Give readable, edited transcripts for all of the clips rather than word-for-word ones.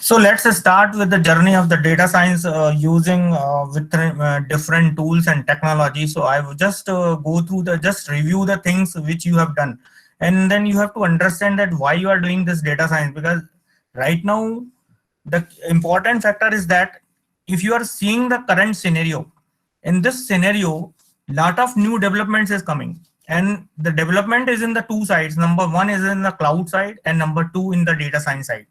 So let's start with the journey of the data science using with different tools and technology. So I will just go through just review the things which you have done, and then you have to understand that why you are doing this data science. Because right now the important factor is that if you are seeing the current scenario, in this scenario, lot of new developments is coming, and the development is in the two sides. Number one is in the cloud side, and number two in the data science side.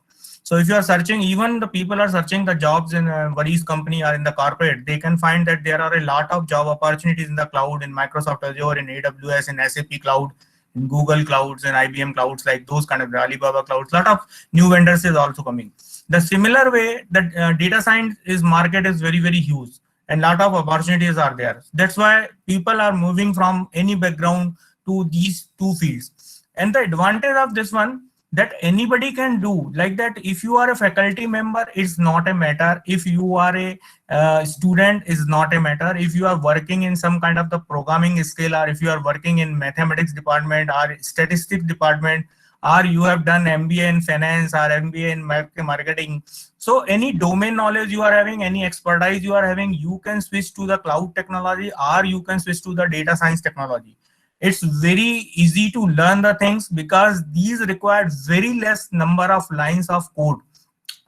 So if you are searching, even the people are searching the jobs in Vari's company or in the corporate, they can find that there are a lot of job opportunities in the cloud, in Microsoft Azure, in AWS, in SAP Cloud, in Google Clouds, and IBM Clouds, like those kind of Alibaba Clouds. Lot of new vendors is also coming. The similar way, the data science is market is very, very huge, and lot of opportunities are there. That's why people are moving from any background to these two fields. And the advantage of this one, that anybody can do, like that if you are a faculty member, it's not a matter. If you are a student, is not a matter. If you are working in some kind of the programming skill, or if you are working in mathematics department or statistics department, or you have done MBA in finance or MBA in marketing, so any domain knowledge you are having, any expertise you are having, you can switch to the cloud technology, or you can switch to the data science technology. It's very easy to learn the things because these require very less number of lines of code.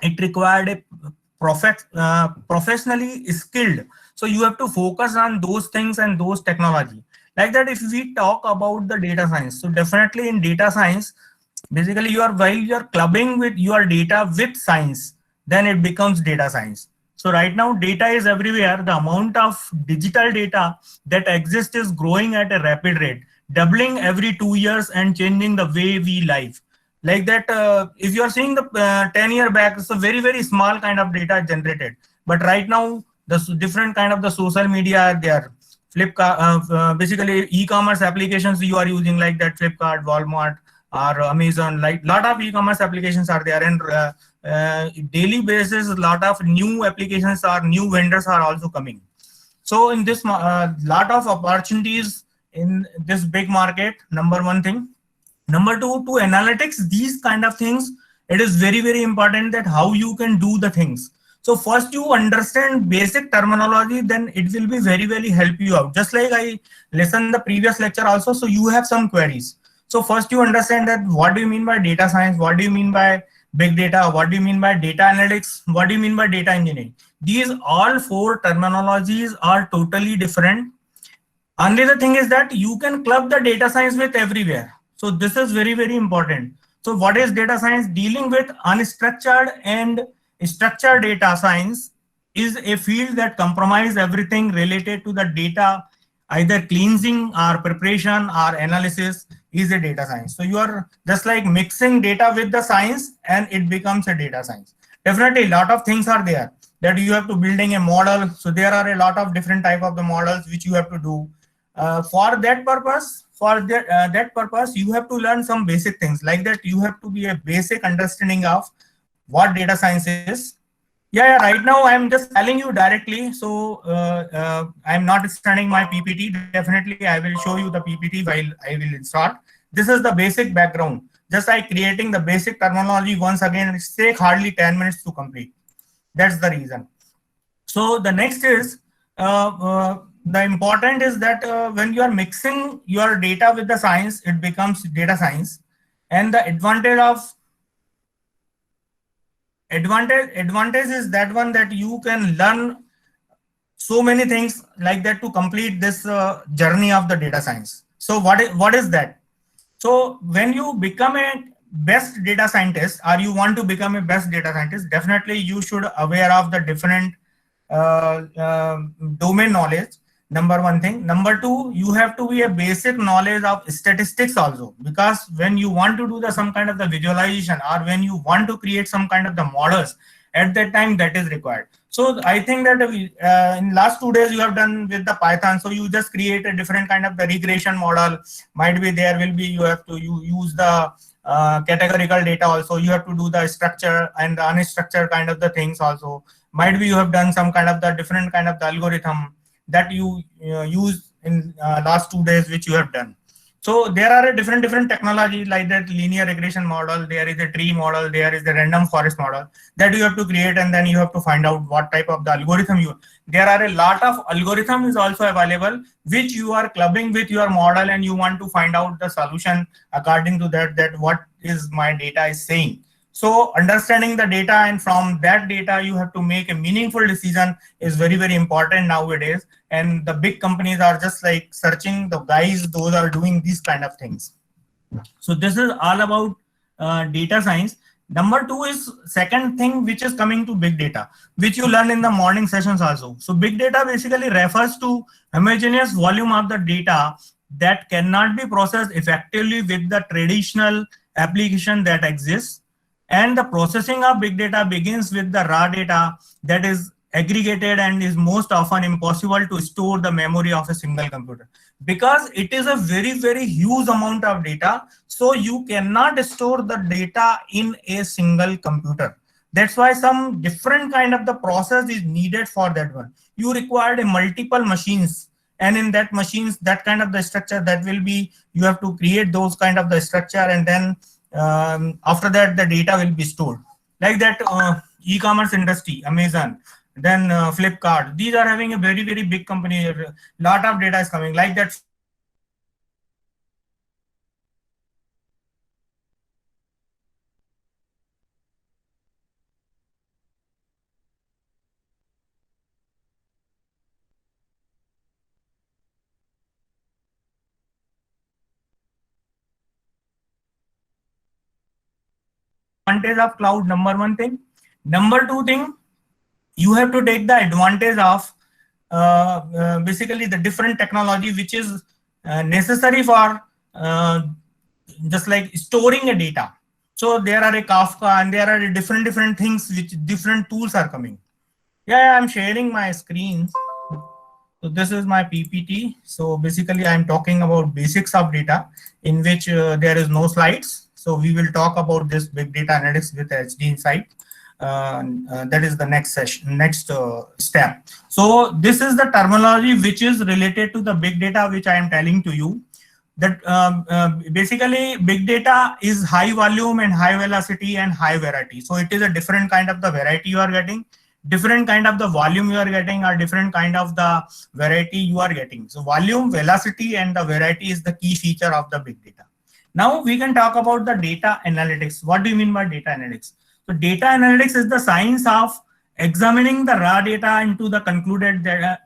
It required a professionally skilled. So you have to focus on those things and those technology. Like that, if we talk about the data science, so definitely in data science, basically while you are clubbing with your data with science, then it becomes data science. So right now data is everywhere. The amount of digital data that exists is growing at a rapid rate, doubling every 2 years and changing the way we live. Like that, if you are seeing the 10-year back, it's a very, very small kind of data generated. But right now, the different kind of the social media are there. Flipkart, basically e-commerce applications you are using, like that Flipkart, Walmart, or Amazon, like lot of e-commerce applications are there, and daily basis a lot of new applications or new vendors are also coming. So in this lot of opportunities in this big market, number one thing. Number two, to analytics, these kind of things, it is very, very important that how you can do the things. So first you understand basic terminology, then it will be very, very help you out. Just like I listened the previous lecture also, so you have some queries. So first you understand that what do you mean by data science? What do you mean by big data? What do you mean by data analytics? What do you mean by data engineering? These all four terminologies are totally different. Only the thing is that you can club the data science with everywhere. So this is very, very important. So what is data science? Dealing with unstructured and structured data science is a field that comprises everything related to the data, either cleansing or preparation or analysis is a data science. So you are just like mixing data with the science and it becomes a data science. Definitely a lot of things are there that you have to building a model. So there are a lot of different type of the models which you have to do. For that purpose, you have to learn some basic things, like that you have to be a basic understanding of what data science is. Yeah, right now I'm just telling you directly. So I'm not starting my PPT. Definitely I will show you the PPT while I will start. This is the basic background. Just like creating the basic terminology once again, it takes hardly 10 minutes to complete. That's the reason. So the next is, the important is that when you are mixing your data with the science, it becomes data science. And the advantage is that one, that you can learn so many things like that to complete this journey of the data science. So what is that? So when you become a best data scientist, or you want to become a best data scientist, definitely you should aware of the different domain knowledge. Number one thing. Number two, you have to be a basic knowledge of statistics also, because when you want to do the some kind of the visualization, or when you want to create some kind of the models, at that time that is required. So I think that in last 2 days you have done with the Python. So you just create a different kind of the regression model. Might be there will be, you have to use the categorical data also. You have to do the structure and the unstructured kind of the things also. Might be you have done some kind of the different kind of the algorithm that you use in last 2 days, which you have done. So there are a different technology like that linear regression model. There is a tree model. There is the random forest model that you have to create, and then you have to find out what type of the algorithm you. There are a lot of algorithms also available which you are clubbing with your model, and you want to find out the solution according to that what is my data is saying. So understanding the data, and from that data you have to make a meaningful decision is very important nowadays. And the big companies are just like searching the guys those are doing these kind of things. So this is all about data science. Number two is second thing which is coming to big data, which you learn in the morning sessions also. So big data basically refers to homogeneous volume of the data that cannot be processed effectively with the traditional application that exists. And the processing of big data begins with the raw data that is aggregated and is most often impossible to store the memory of a single computer, because it is a very huge amount of data. So you cannot store the data in a single computer. That's why some different kind of the process is needed for that one. You required a multiple machines, and in that machines that kind of the structure that will be, you have to create those kind of the structure, and then after that the data will be stored. Like that e-commerce industry, Amazon, then Flipkart, these are having a very big company. A lot of data is coming like that. Advantage of cloud, number one thing. Number two thing, you have to take the advantage of basically the different technology which is necessary for just like storing a data. So there are a Kafka, and there are different things which different tools are coming. Yeah, I'm sharing my screen. So this is my PPT. So basically I'm talking about basics of data, in which there is no slides. So we will talk about this big data analytics with HD Insight. That is the next session, next step. So this is the terminology which is related to the big data, which I am telling to you. That basically big data is high volume and high velocity and high variety. So it is a different kind of the variety you are getting, different kind of the volume you are getting, or different kind of the variety you are getting. So volume, velocity, and the variety is the key feature of the big data. Now we can talk about the data analytics. What do you mean by data analytics? So data analytics is the science of examining the raw data into the concluded data,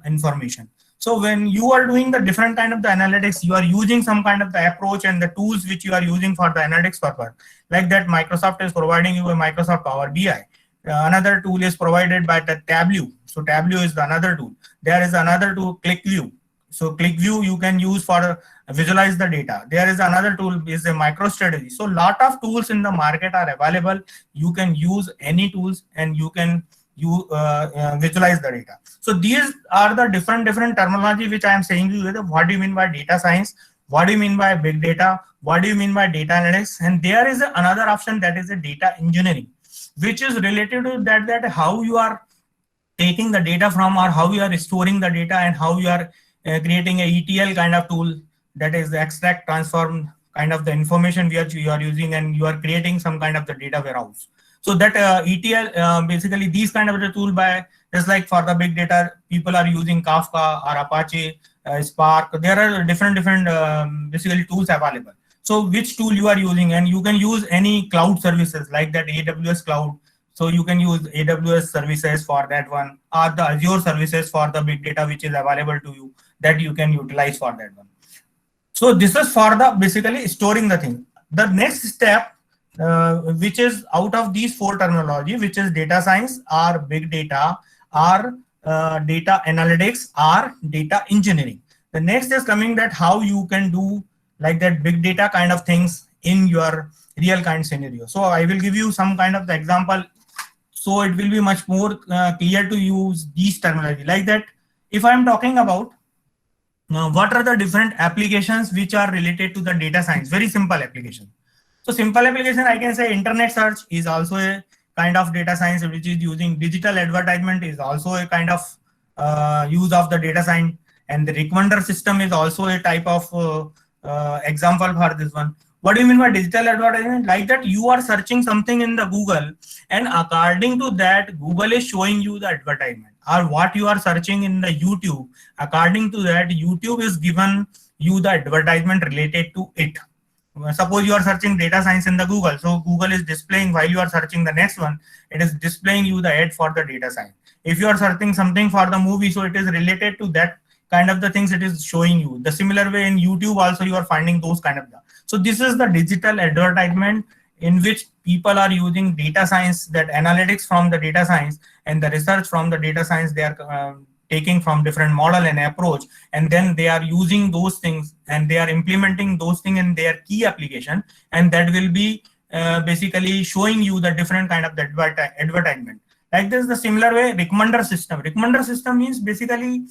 information. So when you are doing the different kind of the analytics, you are using some kind of the approach and the tools which you are using for the analytics purpose. Like that, Microsoft is providing you a Microsoft Power BI. Another tool is provided by the Tableau. So Tableau is the another tool. There is another tool, ClickView. So ClickView you can use for visualize the data. There is another tool is a MicroStrategy. So lot of tools in the market are available. You can use any tools, and you can visualize the data. So these are the different terminology which I am saying to you. What do you mean by data science? What do you mean by big data? What do you mean by data analytics? And there is another option, that is a data engineering, which is related to that how you are taking the data from, or how you are storing the data, and how you are creating a ETL kind of tool, that is the extract transform kind of the information you are using, and you are creating some kind of the data warehouse. So that ETL basically these kind of the tool, by just like for the big data people are using Kafka or Apache, Spark. There are different basically tools available. So which tool you are using, and you can use any cloud services like that AWS cloud. So you can use AWS services for that one, or the Azure services for the big data which is available to you, that you can utilize for that one. So this is for the basically storing the thing. The next step, which is out of these four terminology, which is data science, or big data, or data analytics, or data engineering. The next is coming that how you can do like that big data kind of things in your real kind scenario. So I will give you some kind of the example, so it will be much more clear to use these terminology. Like that, if I am talking about what are the different applications which are related to the data science, very simple application. So simple application, I can say internet search is also a kind of data science, which is using digital advertisement is also a kind of use of the data science, and the recommender system is also a type of example for this one. What do you mean by digital advertisement? Like that you are searching something in the Google, and according to that, Google is showing you the advertisement. Or what you are searching in the YouTube, according to that, YouTube is given you the advertisement related to it. Suppose you are searching data science in the Google, so Google is displaying, while you are searching the next one, it is displaying you the ad for the data science. If you are searching something for the movie, so it is related to that kind of the things it is showing you. The similar way in YouTube also you are finding those kind of the. So this is the digital advertisement in which people are using data science, that analytics from the data science and the research from the data science they are taking from different model and approach, and then they are using those things and they are implementing those things in their key application, and that will be basically showing you the different kind of the advertisement. Like this, the similar way, recommender system. Recommender system means basically,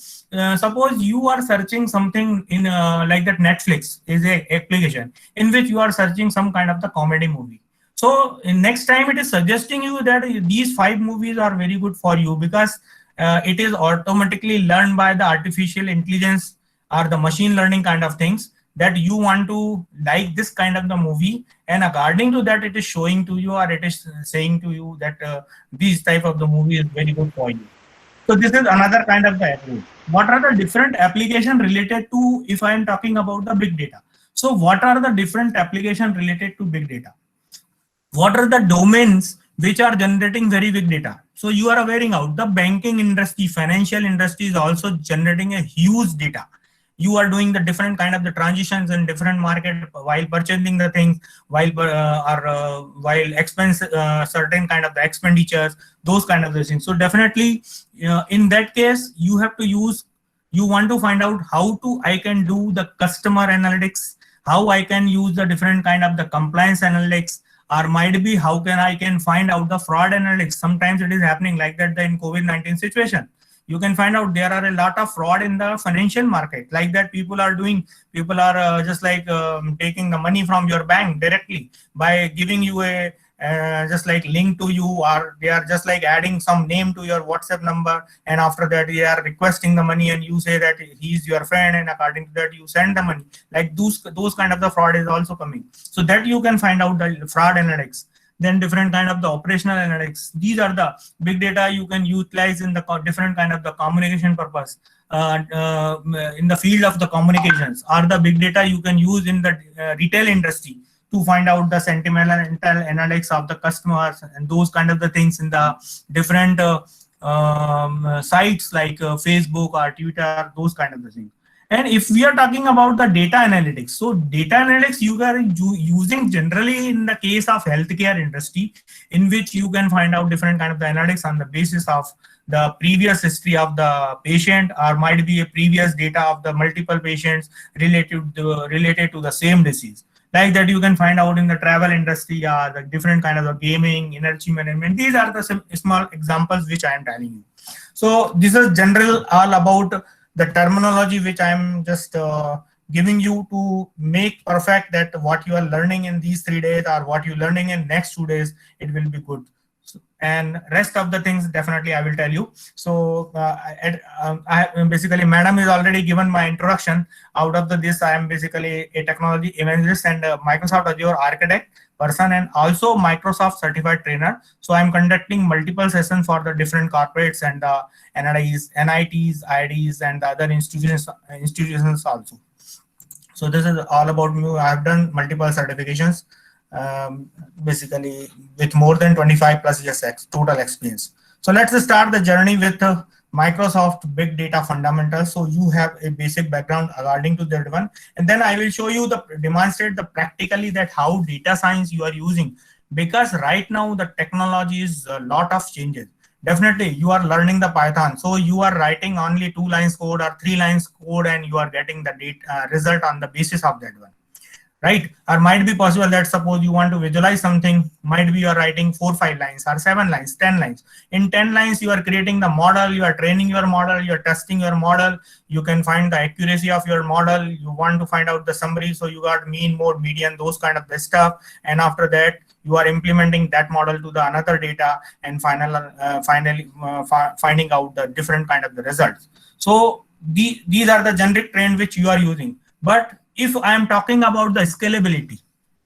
suppose you are searching something in like that Netflix is a application in which you are searching some kind of the comedy movie. So in next time it is suggesting you that these 5 movies are very good for you, because it is automatically learned by the artificial intelligence or the machine learning kind of things, that you want to like this kind of the movie, and according to that it is showing to you, or it is saying to you that this type of the movie is very good for you. So this is another kind of the approach. What are the different application related to, if I am talking about the big data? So what are the different application related to big data? What are the domains which are generating very big data? So you are aware out the banking industry, financial industry is also generating a huge data. You are doing the different kind of the transitions in different market while purchasing the things, while while expense certain kind of the expenditures, those kind of the things. So definitely in that case you have to use, you want to find out how to I can do the customer analytics, how I can use the different kind of the compliance analytics, or might be how can I can find out the fraud analytics. Sometimes it is happening like that in COVID-19 situation. You can find out there are a lot of fraud in the financial market, like that people are just like taking the money from your bank directly by giving you a just like link to you, or they are just like adding some name to your WhatsApp number, and after that they are requesting the money and you say that he is your friend, and according to that you send the money. Like those kind of the fraud is also coming. So that you can find out the fraud analytics. Then different kind of the operational analytics. These are the big data you can utilize in the different kind of the communication purpose. In the field of the communications, or the big data you can use in the retail industry to find out the sentimental analytics of the customers and those kind of the things in the different sites like Facebook or Twitter, those kind of the things. And if we are talking about the data analytics, so data analytics you are using generally in the case of healthcare industry, in which you can find out different kind of the analytics on the basis of the previous history of the patient, or might be a previous data of the multiple patients related to the same disease. Like that you can find out in the travel industry, or the different kind of the gaming, energy management. These are the small examples which I am telling you. So this is general all about the terminology which I am just giving you to make perfect that what you are learning in these 3 days or what you're learning in next 2 days, it will be good. And rest of the things definitely I will tell you. So I basically, madam is already given my introduction. Out of this, I am basically a technology evangelist and Microsoft Azure architect person, and also Microsoft certified trainer. So I'm conducting multiple sessions for the different corporates and NITs, IITs, and the other institutions also. So this is all about me. I have done multiple certifications, basically with more than 25 plus years total experience. So let's start the journey with Microsoft Big Data Fundamentals. So you have a basic background according to that one, and then I will show you demonstrate the practically that how data science you are using, because right now the technology is a lot of changes. Definitely you are learning the Python, so you are writing only 2 lines code or 3 lines code, and you are getting the data result on the basis of that one. Right? Or might be possible that suppose you want to visualize something, might be you are writing 4, 5 lines or 7 lines, 10 lines. In 10 lines, you are creating the model, you are training your model, you are testing your model, you can find the accuracy of your model, you want to find out the summary, so you got mean, mode, median, those kind of the stuff. And after that, you are implementing that model to the another data, and finally finding out the different kind of the results. So these are the generic trend which you are using. But if I am talking about the scalability,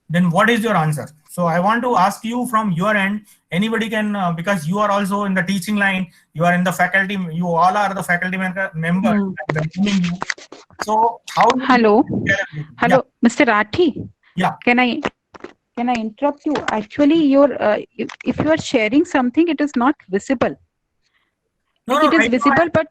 then what is your answer? So I want to ask you from your end. Anybody can, because you are also in the teaching line, you are in the faculty, you all are the faculty member. I'm welcoming you. So how you Hello, scalability? Yeah, hello, Mr. Rathi. yeah. Can I interrupt you? Actually, if you are sharing something, it is not visible. No, Like no, it is visible, but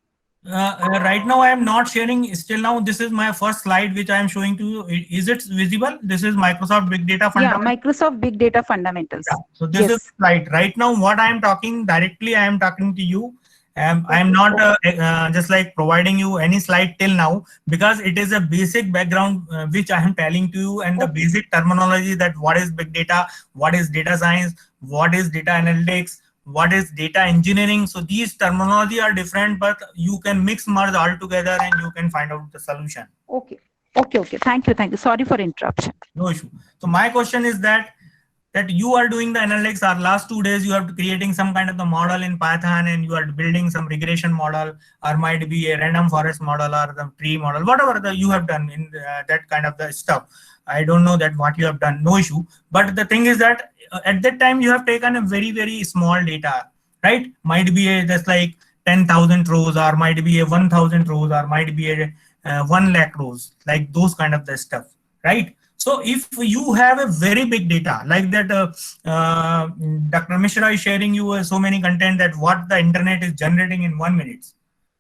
right now I am not sharing. Still now, this is my first slide which I am showing to you. Is it visible? This is Microsoft Big Data yeah, Fundamental. Microsoft Big Data Yeah. Fundamentals. So this is Yes. slide. Right now, what I am talking directly, I am talking to you. I am Okay. not Okay. just like providing you any slide till now, because it is a basic background which I am telling to you, and the Okay. basic terminology, that what is big data, what is data science, what is data analytics, what is data engineering. So these terminology are different, but you can mix merge all together and you can find out the solution. Okay. Okay. Okay. Thank you. Thank you. Sorry for interruption. No issue. So my question is that you are doing the analytics, or last 2 days you are creating some kind of the model in Python, and you are building some regression model, or might be a random forest model or the tree model, whatever you have done in that kind of the stuff. I don't know that what you have done, no issue. But the thing is that at that time you have taken a very small data, right? Might be a just like 10,000 rows, or might be a 1,000 rows, or might be a 1 lakh rows, like those kind of the stuff, right? So if you have a very big data like that, Dr. Mishra is sharing you so many content that what the internet is generating in 1 minute.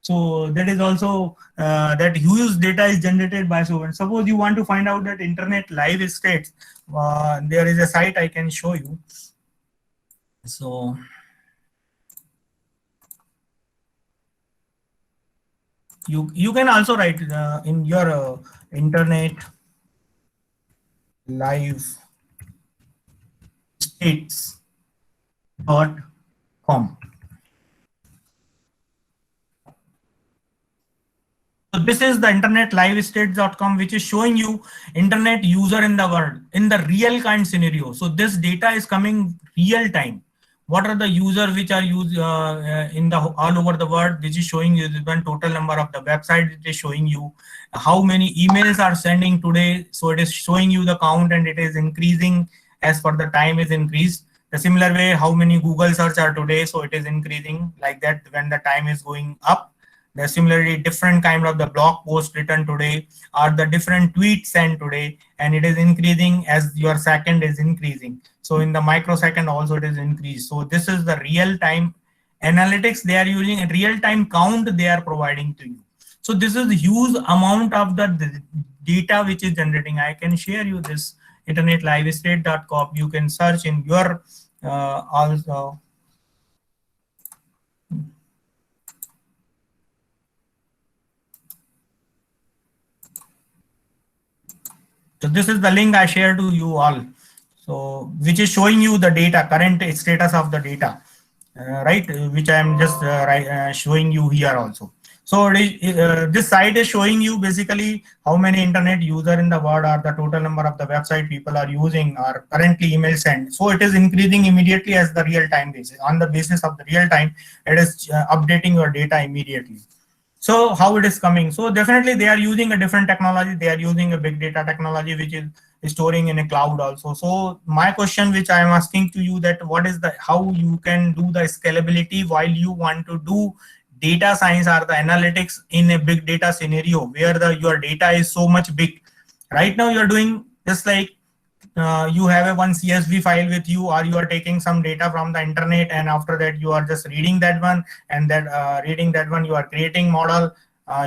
So that is also that huge data is generated by. So when suppose you want to find out that internet live states, there is a site I can show you. So you can also write in your internet live states.com. So this is the internet live states.com, which is showing you internet user in the world in the real kind scenario. So this data is coming real time. What are the users which are used in the all over the world? This is showing you the one total number of the website. It is showing you how many emails are sending today. So it is showing you the count, and it is increasing as per the time is increased. The similar way, how many Google search are today. So it is increasing like that when the time is going up. There's similarly different kind of the blog post written today, or the different tweets sent today, and it is increasing as your second is increasing. So in the microsecond also it is increased. So this is the real time analytics they are using, a real time count they are providing to you. So this is the huge amount of the data which is generating. I can share you this internetlivestate.com. You can search in your also. So this is the link I share to you all. So which is showing you the data, current status of the data, right? Which I am just showing you here also. So this site is showing you basically how many internet user in the world, or the total number of the website people are using, or currently email sent. So it is increasing immediately as the real time basis. On the basis of the real time, it is updating your data immediately. So how it is coming? So definitely they are using a different technology. They are using a big data technology, which is storing in a cloud also. So my question which I am asking to you, that what is the how you can do the scalability while you want to do data science or the analytics in a big data scenario where your data is so much big. Right now you're doing just like you have a one CSV file with you, or you are taking some data from the internet, and after that you are just reading that one, and then reading that one you are creating model.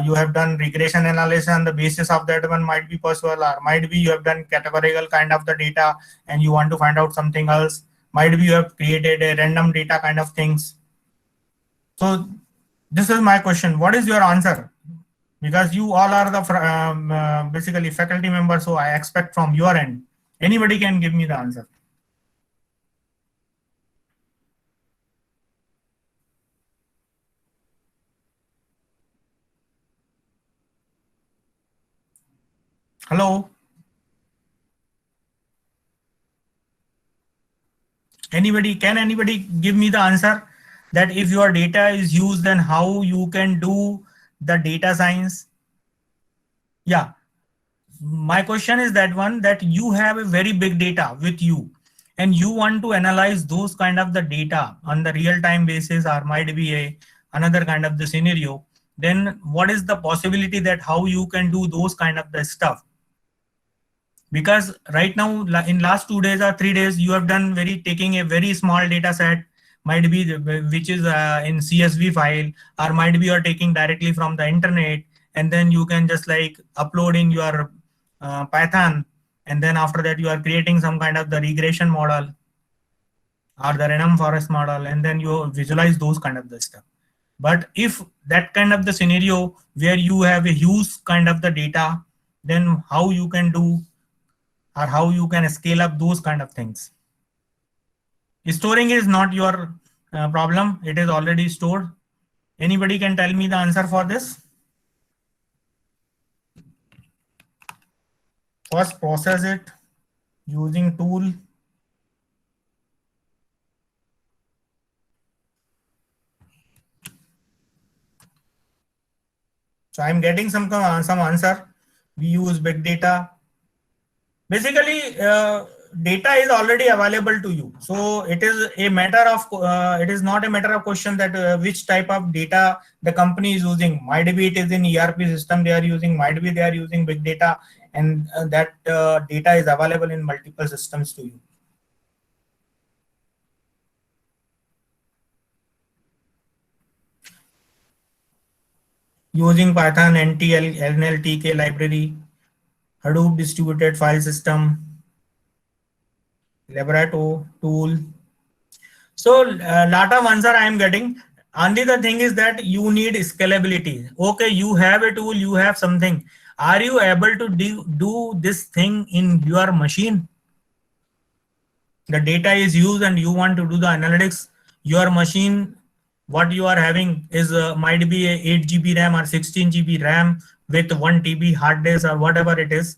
You have done regression analysis on the basis of that one, might be possible, or might be you have done categorical kind of the data and you want to find out something else. Might be you have created a random data kind of things. So this is my question. What is your answer? Because you all are the basically faculty members, so I expect from your end. Anybody can give me the answer. Hello? Can anybody give me the answer that if your data is used, then how you can do the data science? Yeah. my question is that one, that you have a very big data with you and you want to analyze those kind of the data on the real time basis, or might be a another kind of the scenario, then what is the possibility that how you can do those kind of the stuff? Because right now in last 2 days or 3 days you have done very taking a very small data set, might be which is in CSV file, or might be you are taking directly from the internet, and then you can just like upload in your Python, and then after that you are creating some kind of the regression model or the random forest model, and then you visualize those kind of the stuff. But if that kind of the scenario where you have a huge kind of the data, then how you can do, or how you can scale up those kind of things? Storing is not your problem, it is already stored. Anybody can tell me the answer for this? First, process it using tool. So I'm getting some answer. We use big data. Basically, data is already available to you. So it is a matter of, it is not a matter of question that which type of data the company is using. Might be it is in ERP system they are using, might be they are using big data, and that data is available in multiple systems to you. Using Python, NTL, NLTK library, Hadoop distributed file system, Libretto tool. So lot of answer I am getting. Only the thing is that you need scalability. Okay, you have a tool, you have something. Are you able to do this thing in your machine? The data is used and you want to do the analytics. Your machine, what you are having is might be a 8 GB RAM or 16 GB RAM with 1 TB hard disk or whatever it is.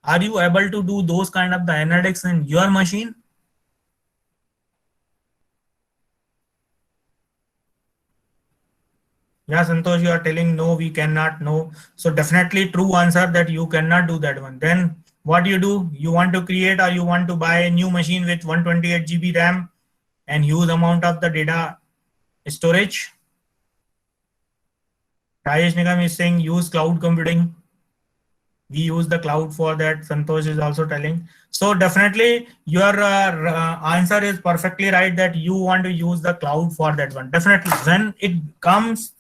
Are you able to do those kind of the analytics in your machine? Yeah, Santosh, you are telling no, we cannot. No. So definitely true answer that you cannot do that one. Then what you do? You want to create, or you want to buy a new machine with 128 GB RAM and huge amount of the data storage. Rajesh Nigam is saying use cloud computing. We use the cloud for that. Santosh is also telling. So definitely your answer is perfectly right that you want to use the cloud for that one. Definitely when it comes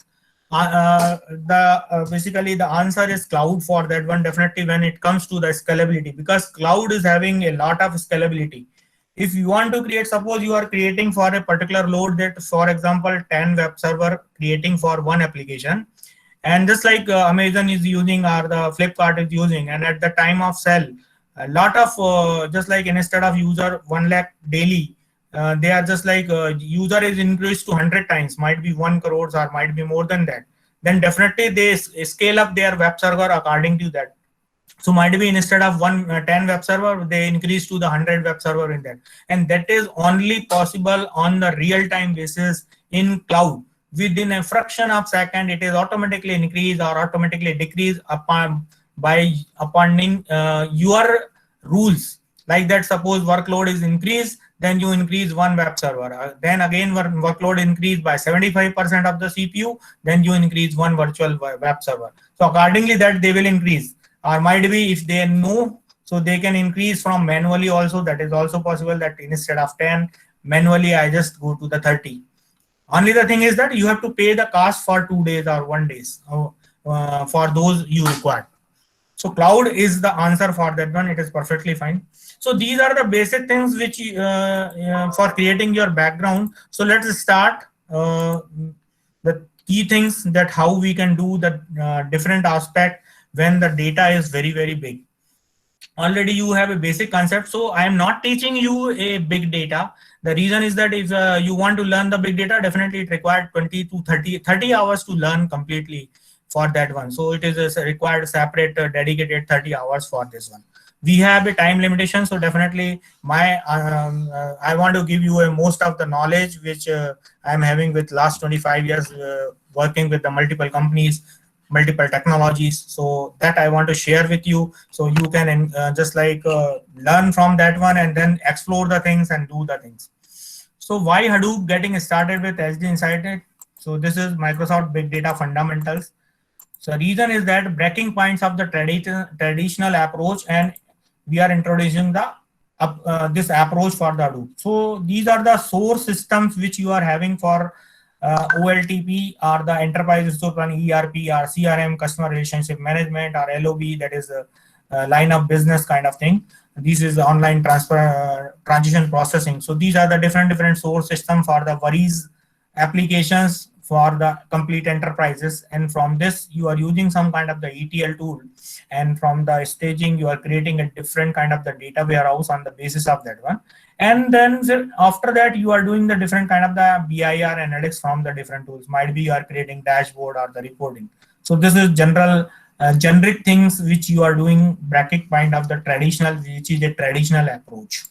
basically the answer is cloud for that one. Definitely when it comes to the scalability, because cloud is having a lot of scalability. If you want to create, suppose you are creating for a particular load that, for example, 10 web server creating for one application, and just like Amazon is using or the Flipkart is using, and at the time of sell, a lot of just like instead of user 1 lakh daily, they are just like user is increased to 100 times, might be 1 crore or might be more than that. Then definitely they scale up their web server according to that. So might be instead of 10 web server, they increase to the 100 web server in that. And that is only possible on the real time basis in cloud. Within a fraction of second, it is automatically increase or automatically decrease upon your rules. Like that, suppose workload is increased, then you increase one web server. Then again, workload increased by 75% of the CPU, then you increase one virtual web server. So accordingly that they will increase. Or might be if they know, so they can increase from manually also. That is also possible that instead of 10 manually, I just go to the 30. Only the thing is that you have to pay the cost for 2 days or 1 day for those you require. So cloud is the answer for that one. It is perfectly fine. So these are the basic things which for creating your background. So let's start the key things that how we can do the different aspect when the data is very, very big. Already you have a basic concept. So I am not teaching you a big data. The reason is that if you want to learn the big data, definitely it required 20 to 30 hours to learn completely for that one. So it is a required separate dedicated 30 hours for this one. We have a time limitation. So definitely I want to give you most of the knowledge which I'm having with last 25 years working with the multiple companies. multiple technologies. So that I want to share with you, so you can just like learn from that one and then explore the things and do the things. So why Hadoop getting started with SD Insight? So this is Microsoft Big Data Fundamentals. So reason is that breaking points of the traditional approach, and we are introducing the this approach for the Hadoop. So these are the source systems which you are having for OLTP, or the enterprise resource planning, ERP, or CRM, customer relationship management, or LOB, that is a line of business kind of thing. This is online transition processing. So these are the different source system for the worries applications for the complete enterprises, and from this you are using some kind of the ETL tool, and from the staging you are creating a different kind of the data warehouse on the basis of that one, and then after that you are doing the different kind of the BIR analytics from the different tools. Might be you are creating dashboard or the reporting. So this is generic things which you are doing, bracket point of the traditional, which is a traditional approach.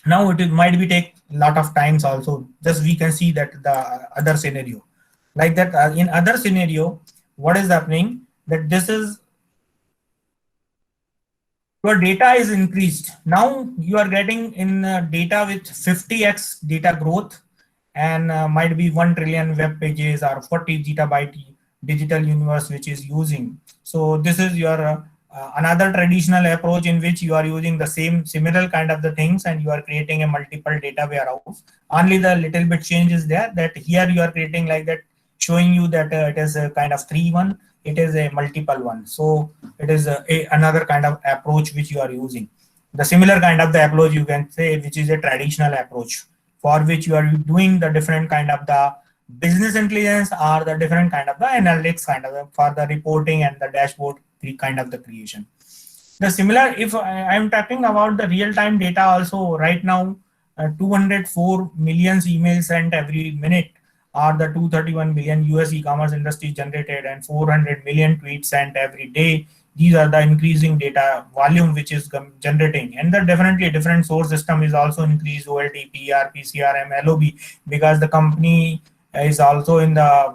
Now it might be take a lot of times also. Just we can see that the other scenario, like that in other scenario, what is happening, that this is your data is increased. Now you are getting in data with 50x data growth, and might be 1 trillion web pages or 40 gigabyte digital universe which is using. So this is your another traditional approach in which you are using the similar kind of the things, and you are creating a multiple data warehouse. Only the little bit change is there, that here you are creating like that, showing you that it is a kind of 3-1, it is a multiple one. So it is another kind of approach which you are using. The similar kind of the approach you can say, which is a traditional approach, for which you are doing the different kind of the business intelligence or the different kind of the analytics kind of for the reporting and the dashboard kind of the creation. The similar, if I am talking about the real-time data also, right now 204 million emails sent every minute, or the 231 million US e-commerce industry generated, and 400 million tweets sent every day. These are the increasing data volume which is generating, and the definitely different source system is also increased, OLTP, ERP, CRM, LOB, because the company is also in the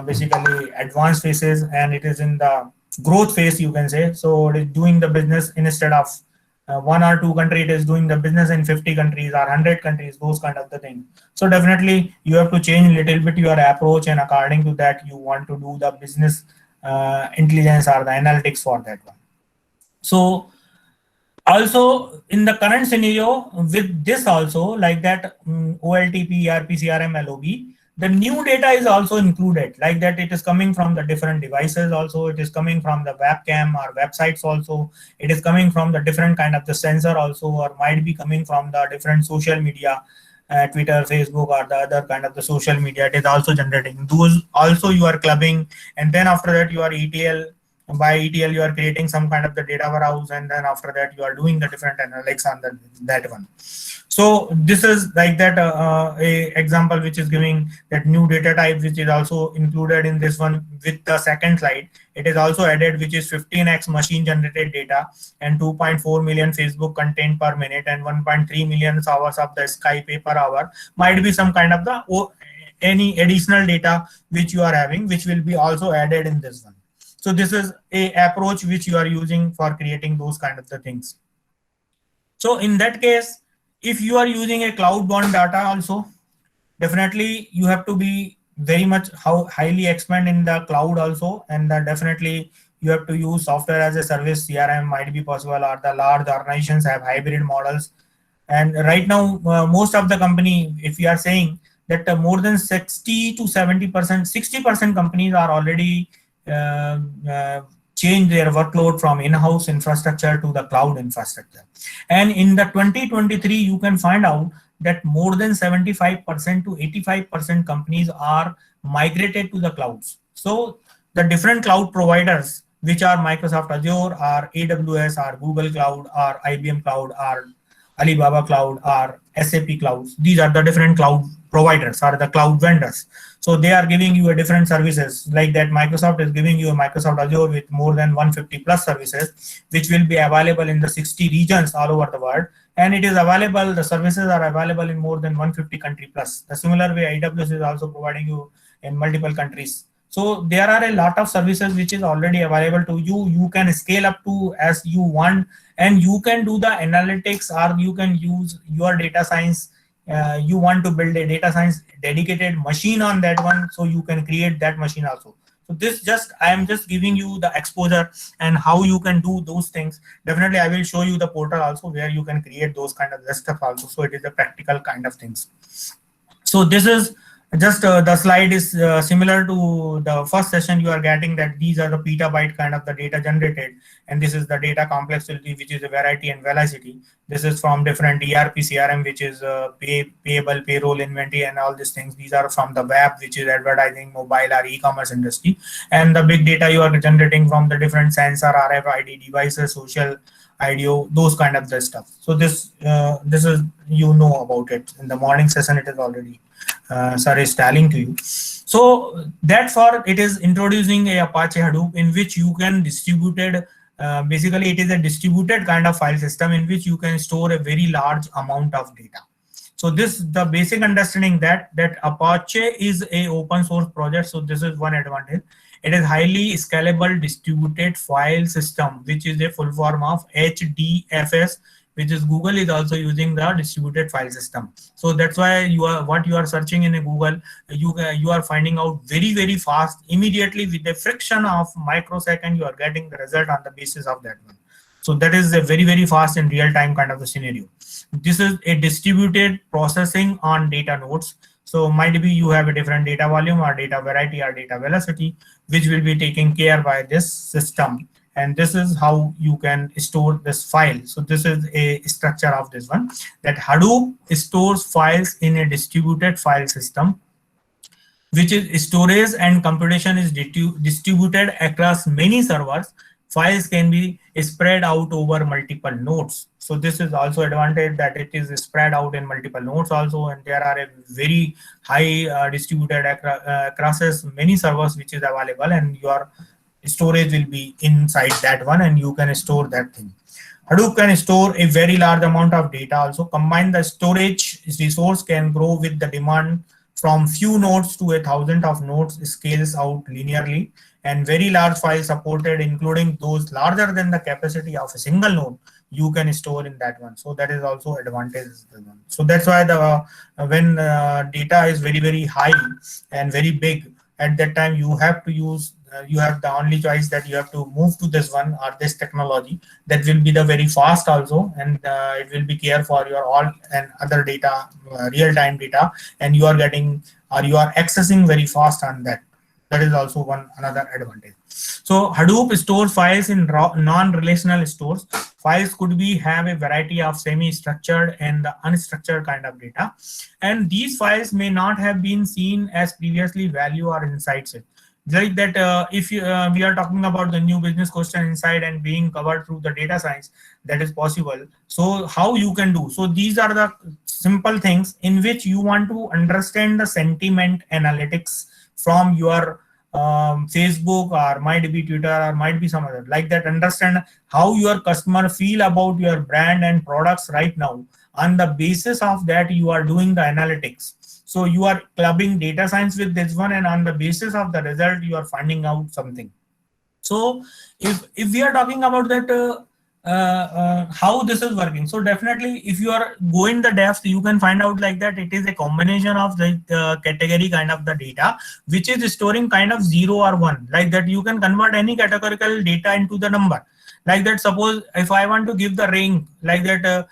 basically advanced phases, and it is in the growth phase, you can say. So it is doing the business instead of 1 or 2 countries, it is doing the business in 50 countries or 100 countries, those kind of the thing. So definitely you have to change a little bit your approach, and according to that you want to do the business intelligence or the analytics for that one. So also in the current scenario with this also, like that OLTP, ERP, CRM, LOB, the new data is also included, like that it is coming from the different devices also, it is coming from the webcam or websites also, it is coming from the different kind of the sensor also, or might be coming from the different social media, Twitter, Facebook, or the other kind of the social media. It is also generating those also, you are clubbing, and then after that you are ETL. By ETL you are creating some kind of the data warehouse, and then after that you are doing the different analytics on that one. So this is like that a example which is giving that new data type, which is also included in this one with the second slide. It is also added, which is 15x machine generated data, and 2.4 million Facebook content per minute, and 1.3 million hours of the Skype per hour. Might be some kind of the any additional data which you are having, which will be also added in this one. So this is a approach which you are using for creating those kind of the things. So in that case, if you are using a cloud-bound data also, definitely you have to be very much highly expand in the cloud also, and definitely you have to use software as a service, CRM might be possible, or the large organizations have hybrid models. And right now, most of the company, if you are saying that more than 60 to 70%, 60% companies are already change their workload from in-house infrastructure to the cloud infrastructure. And in the 2023, you can find out that more than 75% to 85% companies are migrated to the clouds. So the different cloud providers, which are Microsoft Azure, or AWS, or Google Cloud, or IBM Cloud, or Alibaba Cloud, or SAP Clouds, these are the different cloud providers or the cloud vendors. So they are giving you a different services, like that Microsoft is giving you a Microsoft Azure with more than 150 plus services, which will be available in the 60 regions all over the world. And it is available, the services are available in more than 150 country plus. The similar way, AWS is also providing you in multiple countries. So there are a lot of services which is already available to you. You can scale up to as you want, and you can do the analytics, or you can use your data science. You want to build a data science dedicated machine on that one, so you can create that machine also. So this just, I am just giving you the exposure and how you can do those things. Definitely I will show you the portal also where you can create those kind of stuff also. So it is a practical kind of things. So this is just the slide is similar to the first session. You are getting that these are the petabyte kind of the data generated, and this is the data complexity, which is a variety and velocity. This is from different ERP, CRM, which is payable, payroll, inventory, and all these things. These are from the web, which is advertising, mobile, or e-commerce industry. And the big data you are generating from the different sensor, RFID devices, social IDO, those kind of the stuff. So this is, you know about it in the morning session. It is already sir is telling to you. So that's for it is introducing a Apache Hadoop, in which you can distributed. Basically, it is a distributed kind of file system in which you can store a very large amount of data. So this the basic understanding that Apache is a open source project. So this is one advantage. It is highly scalable distributed file system, which is a full form of HDFS, which is Google is also using the distributed file system. So that's why you are what you are searching in a Google, you are finding out very fast immediately with a friction of microsecond. You are getting the result on the basis of that one. So that is a very fast and real time kind of a scenario. This is a distributed processing on data nodes. So might be you have a different data volume or data variety or data velocity, which will be taken care by this system. And this is how you can store this file. So this is a structure of this one, that Hadoop stores files in a distributed file system, which is storage and computation is distributed across many servers. Files can be spread out over multiple nodes. So this is also advantage that it is spread out in multiple nodes also, and there are a very high distributed across many servers which is available, and your storage will be inside that one, and you can store that thing. Hadoop can store a very large amount of data also. Combine the storage resource can grow with the demand from few nodes to 1,000 of nodes, scales out linearly, and very large files supported, including those larger than the capacity of a single node, you can store in that one. So that is also advantage. So that's why the when data is very high and very big, at that time you have to use you have the only choice that you have to move to this one or this technology. That will be the very fast also, and it will be care for your all and other data, real-time data, and you are getting or you are accessing very fast on that. That is also one another advantage. So Hadoop stores files in non-relational stores. Files could be have a variety of semi-structured and the unstructured kind of data, and these files may not have been seen as previously value or insights. Like that, if we are talking about the new business question inside and being covered through the data science, that is possible. So how you can do? So these are the simple things in which you want to understand the sentiment analytics from your Facebook, or might be Twitter, or might be some other like that. Understand how your customer feel about your brand and products right now. On the basis of that, you are doing the analytics. So you are clubbing data science with this one, and on the basis of the result, you are finding out something. So if we are talking about that, how this is working, so definitely if you are going the depth, you can find out like that it is a combination of the category kind of the data, which is storing kind of 0 or 1. Like that, you can convert any categorical data into the number. Like that, suppose if I want to give the rank like that,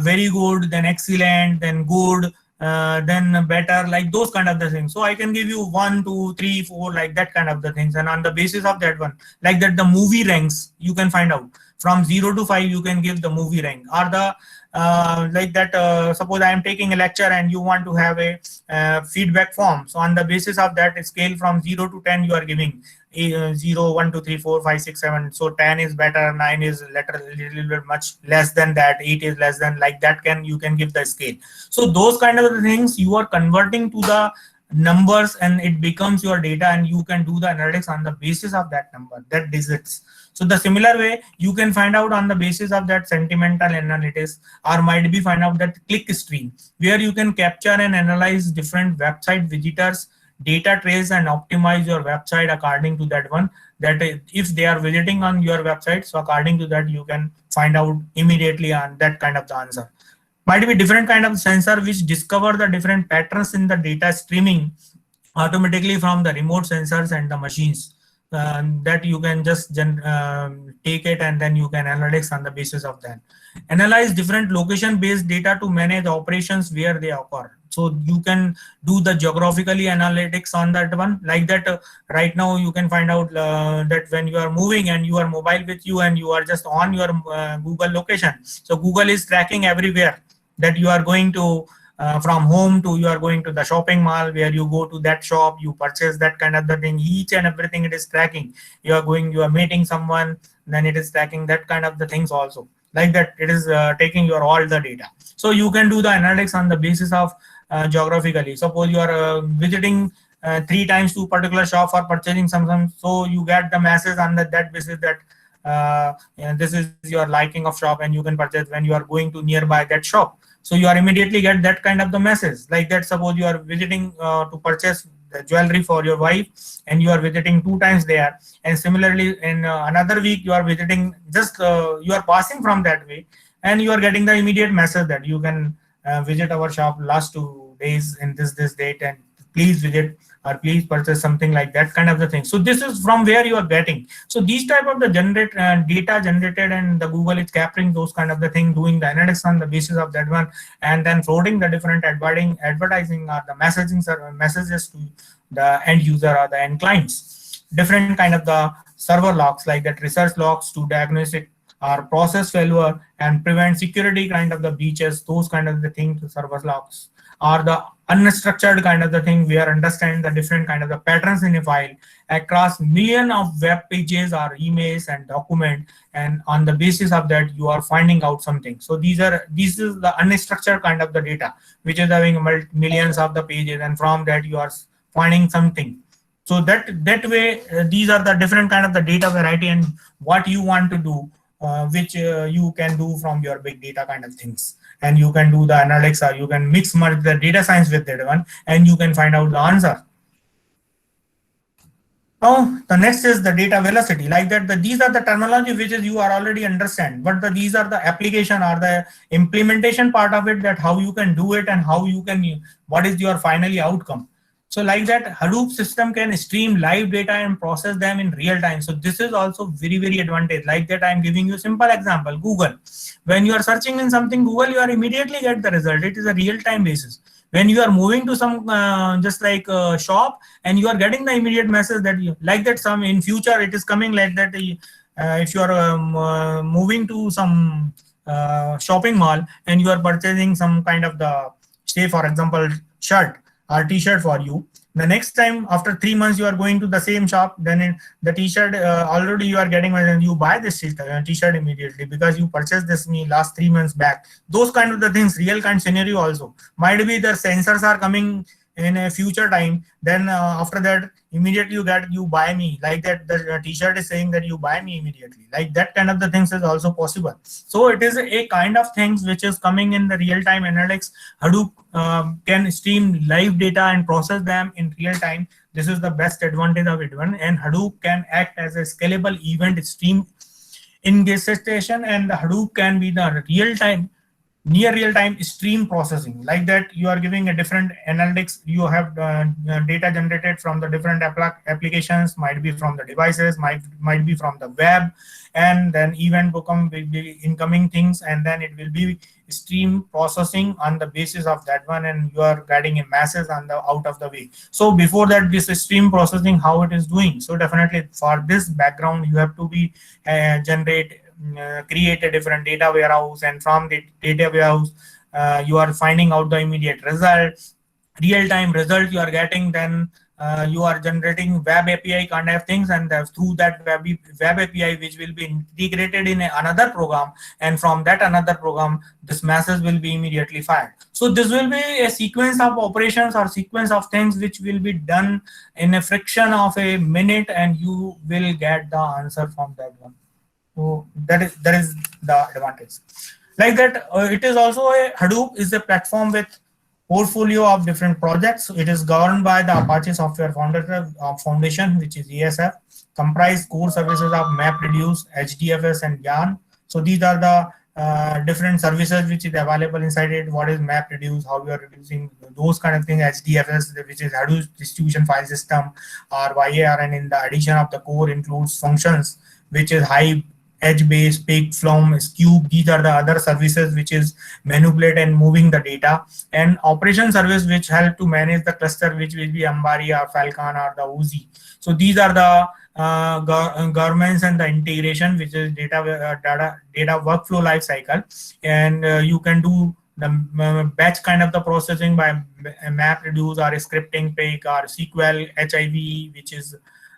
very good, then excellent, then good, then better, like those kind of the things. So I can give you 1, 2, 3, 4, like that kind of the things, and on the basis of that one, like that, the movie ranks you can find out from 0 to 5. You can give the movie rank, or the like that. Suppose I am taking a lecture and you want to have a feedback form. So on the basis of that scale from 0 to 10, you are giving 0, 1, 2, 3, 4, 5, 6, 7. So 10 is better, 9 is little bit much less than that, 8 is less than, like that. You can give the scale. So those kind of things you are converting to the numbers, and it becomes your data, and you can do the analytics on the basis of that number, that digits. So the similar way you can find out on the basis of that sentimental analytics, or might be find out that click stream, where you can capture and analyze different website visitors data trace and optimize your website according to that one, that if they are visiting on your website, so according to that you can find out immediately on that kind of the answer. Might be different kind of sensor which discover the different patterns in the data streaming automatically from the remote sensors and the machines, that you can just take it and then you can analytics on the basis of that. Analyze different location based data to manage operations where they occur. So you can do the geographically analytics on that one, like that. Right now you can find out that when you are moving and you are mobile with you and you are just on your Google location, so Google is tracking everywhere that you are going to, from home to you are going to the shopping mall, where you go to that shop, you purchase that kind of the thing, each and everything it is tracking. You are going, you are meeting someone, then it is tracking that kind of the things also, like that. It is taking your all the data. So you can do the analytics on the basis of geographically. Suppose you are visiting 3 times to particular shop for purchasing something, so you get the message on that basis that this is your liking of shop and you can purchase when you are going to nearby that shop. So you are immediately get that kind of the message, like that. Suppose you are visiting to purchase the jewelry for your wife and you are visiting 2 times there, and similarly in another week you are visiting, just you are passing from that way, and you are getting the immediate message that you can visit our shop last 2 days in this date, and please visit or please purchase something, like that kind of the thing. So this is from where you are getting. So these type of the data generated, and the Google is capturing those kind of the thing, doing the analytics on the basis of that one, and then floating the different advertising or the messages to the end user or the end clients. Different kind of the server logs, like that research logs to diagnostic or process failure and prevent security kind of the breaches, those kind of the thing to server logs, or the unstructured kind of the thing where understand the different kind of the patterns in a file across million of web pages or emails and document, and on the basis of that you are finding out something. So this is the unstructured kind of the data which is having millions of the pages, and from that you are finding something. So that way these are the different kind of the data variety and what you want to do, which you can do from your big data kind of things. And you can do the analytics, or you can merge the data science with that one, and you can find out the answer. Now the next is the data velocity, like that. These are the terminology which is you are already understand, but these are the application or the implementation part of it, that how you can do it and how you can, what is your finally outcome. So like that, Hadoop system can stream live data and process them in real time. So this is also very advantage. Like that, I'm giving you a simple example. Google, when you are searching in something, Google, you are immediately get the result. It is a real time basis. When you are moving to some just like shop, and you are getting the immediate message that you, like that, some in future it is coming like that. If you are moving to some shopping mall and you are purchasing some kind of the, say for example, shirt or t-shirt for you, the next time after 3 months you are going to the same shop, then the t-shirt already you are getting, and you buy this t-shirt immediately because you purchased this me last 3 months back. Those kind of the things, real kind scenario also. Might be the sensors are coming in a future time, then after that immediately you buy me, like that. The t-shirt is saying that you buy me immediately, like that kind of the things is also possible. So it is a kind of things which is coming in the real-time analytics. Hadoop can stream live data and process them in real time. This is the best advantage of it one. And Hadoop can act as a scalable event stream ingestion, and the Hadoop can be the real-time, near real-time stream processing, like that. You are giving a different analytics. You have data generated from the different applications, might be from the devices, might be from the web, and then event will be incoming things, and then it will be stream processing on the basis of that one, and you are getting a message on the out of the way. So before that, this stream processing, how it is doing. So definitely for this background you have to be create a different data warehouse, and from the data warehouse you are finding out the immediate result, real-time result you are getting. Then you are generating web API kind of things, and through that web API which will be integrated in another program, and from that another program this message will be immediately fired. So this will be a sequence of operations or sequence of things which will be done in a fraction of a minute, and you will get the answer from that one. So that is the advantage. Like that, it is also a Hadoop is a platform with portfolio of different projects. It is governed by the Apache Software Foundation, which is ASF, comprise core services of MapReduce, HDFS, and YARN. So these are the different services which is available inside it. What is MapReduce, how you are reducing those kind of things, HDFS, which is Hadoop distribution file system, or YARN, and in the addition of the core includes functions, which is Hive, edge-based, Pig, Flom, Cube. These are the other services which is manipulate and moving the data, and operation service which help to manage the cluster, which will be Ambari or Falcon or the Uzi. So these are the governments and the integration, which is data workflow life cycle, and you can do the batch kind of the processing by MapReduce or scripting, Pig or SQL, HIV, which is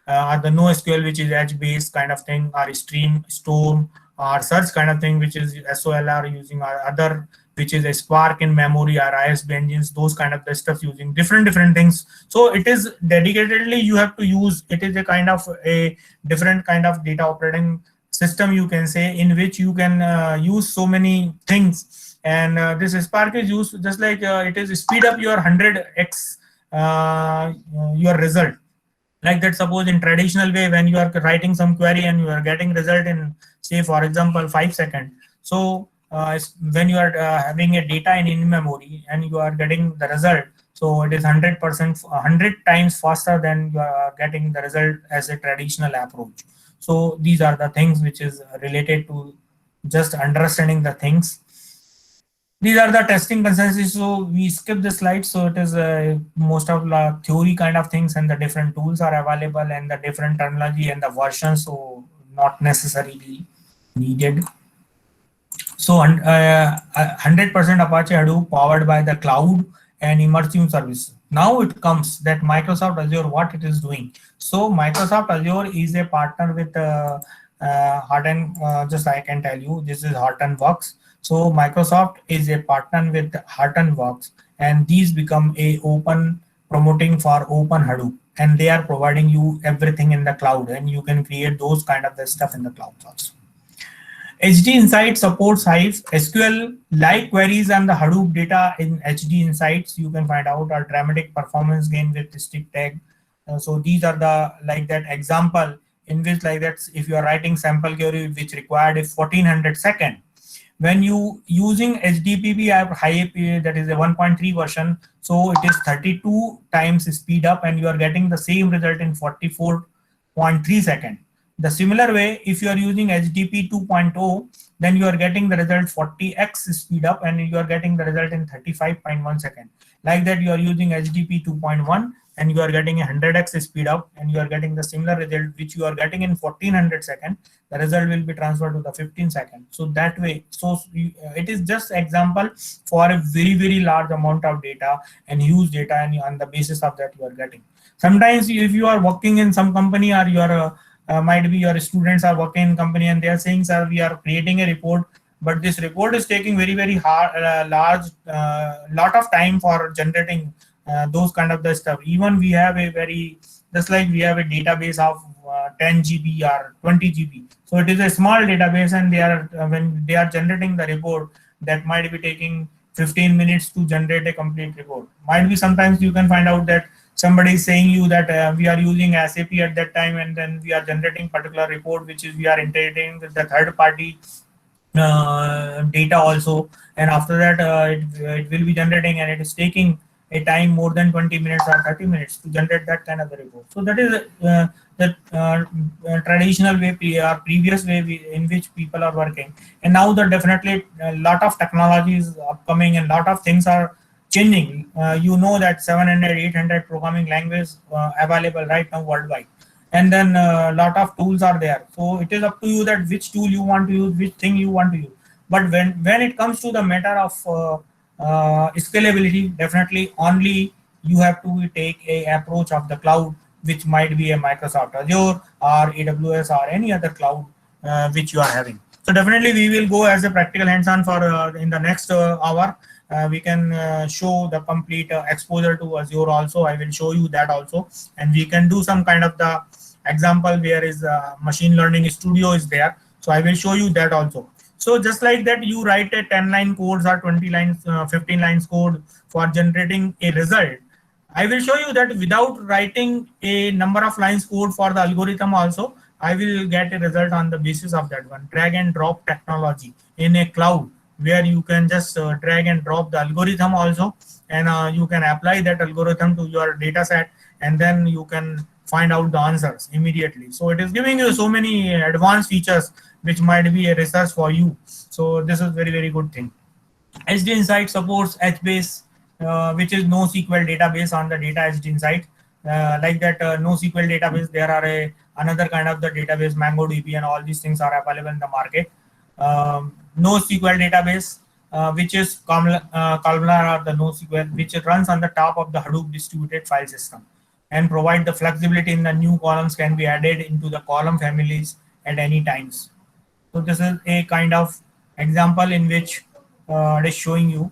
or the NoSQL, which is edge-based kind of thing, or Stream, Storm, or Search kind of thing, which is SOLR using, or other, which is a Spark in memory, or ISB engines, those kind of the stuff using different things. So it is dedicatedly you have to use. It is a kind of a different kind of data operating system, you can say, in which you can use so many things. And this Spark is used just like it is speed up your 100x your result. Like that, suppose in traditional way, when you are writing some query and you are getting result in, say, for example, 5 seconds. So when you are having a data in memory and you are getting the result, so it is 100%, 100 times faster than you are getting the result as a traditional approach. So these are the things which is related to just understanding the things. These are the testing consensus. So we skip the slide. So it is most of the theory kind of things, and the different tools are available, and the different terminology and the versions, so not necessarily needed. So 100% Apache Hadoop powered by the cloud and immersive service. Now it comes that Microsoft Azure, what it is doing. So Microsoft Azure is a partner with Horton. Just I can tell you, this is Hortonworks. So Microsoft is a partner with Hortonworks, and these become a open promoting for open Hadoop, and they are providing you everything in the cloud, and you can create those kind of the stuff in the cloud also. HD Insight supports Hive, SQL like queries and the Hadoop data in HD Insights. You can find out a dramatic performance gain with stick tag. So these are the like that example in which like that if you are writing sample query which required a 1400 second. When you using HDPP high that is a 1.3 version, so it is 32 times speed up, and you are getting the same result in 44.3 seconds. The similar way, if you are using HDP 2.0, then you are getting the result 40x speed up, and you are getting the result in 35.1 seconds. Like that, you are using HDP 2.1 and you are getting a 100x speed up, and you are getting the similar result which you are getting in 1400 seconds. The result will be transferred to the 15 seconds. So that way, so it is just example for a very large amount of data and huge data, and on the basis of that you are getting. Sometimes if you are working in some company, or you are might be your students are working in company and they are saying, sir, we are creating a report, but this report is taking very hard, large lot of time for generating those kind of the stuff. Even we have a just like we have a database of 10 GB or 20 GB. So it is a small database, and they are when they are generating the report, that might be taking 15 minutes to generate a complete report. Might be sometimes you can find out that somebody is saying you that we are using SAP at that time, and then we are generating particular report which is we are integrating with the third party data also, and after that it will be generating, and it is taking a time more than 20 minutes or 30 minutes to generate that kind of the report. So that is the traditional way or previous way in which people are working. And now the definitely a lot of technology is upcoming, and lot of things are changing. You know that 700, 800 programming language available right now worldwide, and then a lot of tools are there. So it is up to you that which tool you want to use, which thing you want to use. But when it comes to the matter of scalability, definitely only you have to take a approach of the cloud, which might be a Microsoft Azure or AWS or any other cloud which you are having. So definitely we will go as a practical hands-on for in the next hour. We can show the complete exposure to Azure also. I will show you that also, and we can do some kind of the example where is machine learning studio is there. So I will show you that also. So just like that, you write a 10-line codes or 20 lines, 15 lines code for generating a result. I will show you that without writing a number of lines code for the algorithm also, I will get a result on the basis of that one. Drag and drop technology in a cloud, where you can just drag and drop the algorithm also, and you can apply that algorithm to your data set, and then you can find out the answers immediately. So it is giving you so many advanced features which might be a research for you. So this is very, very good thing. HD Insight supports HBase, which is NoSQL database on the data HD Insight. Like that NoSQL database, there are another kind of the database, MongoDB, and all these things are available in the market. NoSQL database, which is Columnar or the NoSQL, which runs on the top of the Hadoop distributed file system and provide the flexibility in the new columns can be added into the column families at any times. So this is a kind of example in which it is showing you.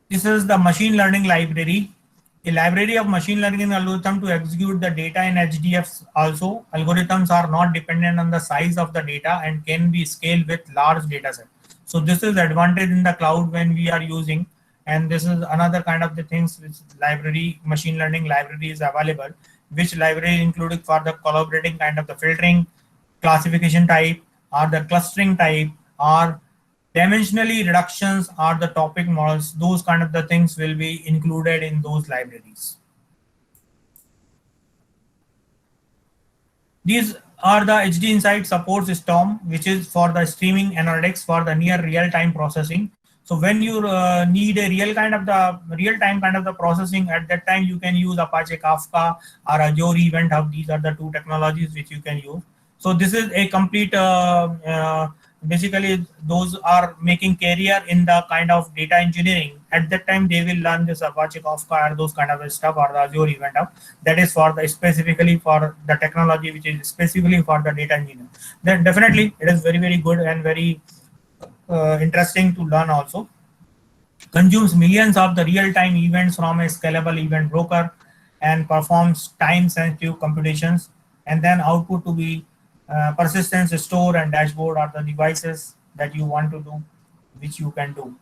This is the machine learning library, a library of machine learning algorithm to execute the data in HDFs. Also, algorithms are not dependent on the size of the data and can be scaled with large data set. So this is advantage in the cloud when we are using, and this is another kind of the things which library, machine learning library is available, which library including for the collaborating kind of the filtering, classification type, or the clustering type, or dimensionally reductions, are the topic models. Those kind of the things will be included in those libraries. These are the HD Insight supports Storm, which is for the streaming analytics for the near real-time processing. So when you need a real-time kind of the processing, at that time you can use Apache Kafka or Azure Event Hub. These are the two technologies which you can use. So this is a complete basically those are making career in the kind of data engineering. At that time they will learn this Apache Kafka or those kind of stuff, or the Azure Event Hub. That is for the specifically for the technology which is specifically for the data engineer. Then definitely it is very, very good and very interesting to learn also. Consumes millions of the real-time events from a scalable event broker and performs time-sensitive computations, and then output to be persistence, store, and dashboard are the devices that you want to do, which you can do.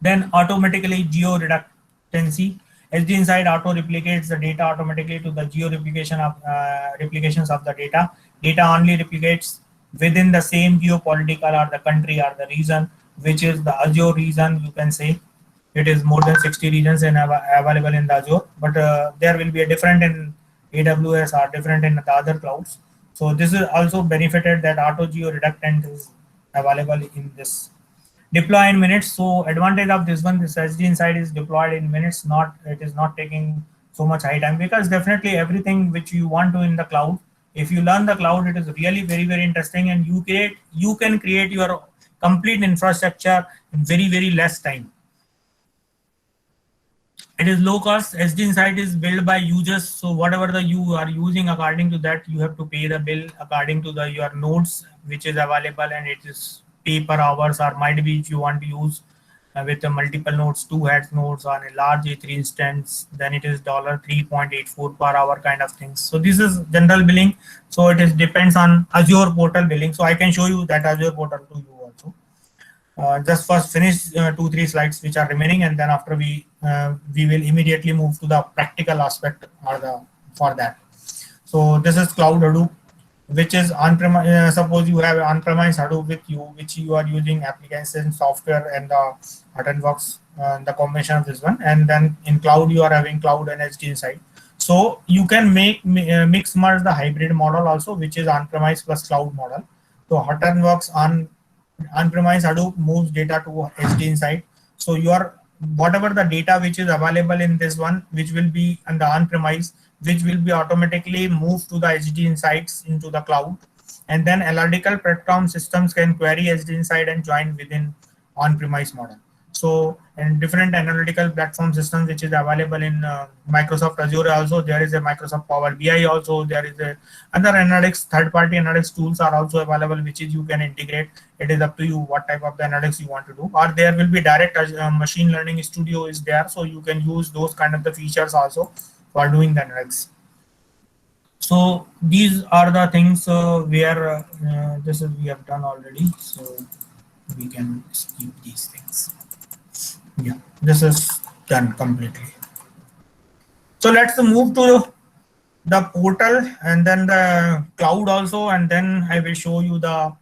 Then automatically geo-reductancy. HD Insight auto replicates the data automatically to the geo-replication of replications of the data. Data only replicates within the same geopolitical or the country or the region, which is the Azure region. You can say it is more than 60 regions available in the Azure, but there will be a different in AWS or different in the other clouds. So this is also benefited that auto geo reductant is available in this. Deploy in minutes. So advantage of this one, this HD Insight is deployed in minutes. It is not taking so much high time, because definitely everything which you want to in the cloud, if you learn the cloud, it is really very, very interesting, and you can create your complete infrastructure in very, very less time. It is low cost. SD Insight is built by users. So whatever the you are using, according to that, you have to pay the bill according to the your nodes which is available, and it is pay per hours, or might be if you want to use with the multiple nodes, 2 heads nodes on a large A3 instance, then it is $3.84 per hour kind of things. So this is general billing. So it is depends on Azure portal billing. So I can show you that Azure portal to you also. Just first finish 2-3 slides which are remaining, and then after we will immediately move to the practical aspect for that. So this is Cloud Hadoop, which is on-premise. Suppose you have on-premise Hadoop with you, which you are using application software and the Huttonbox, the combination of this one, and then in cloud you are having cloud and HD Insight. So you can mix merge the hybrid model also, which is on-premise plus cloud model. So Huttonbox on-premise Hadoop moves data to HD Insight. So whatever the data which is available in this one, which will be on the on-premise, which will be automatically moved to the HD Insights into the cloud, and then analytical platform systems can query HD Insight and join within on-premise model. So, and different analytical platform systems which is available in Microsoft Azure also. There is a Microsoft Power BI also. There is a other analytics, third-party analytics tools are also available, which is you can integrate. It is up to you what type of the analytics you want to do. Or there will be direct machine learning studio is there, so you can use those kind of the features also for doing the analytics. So these are the things where this is we have done already, so we can skip these things. Yeah, this is done completely. So let's move to the portal and then the cloud also, and then I will show you the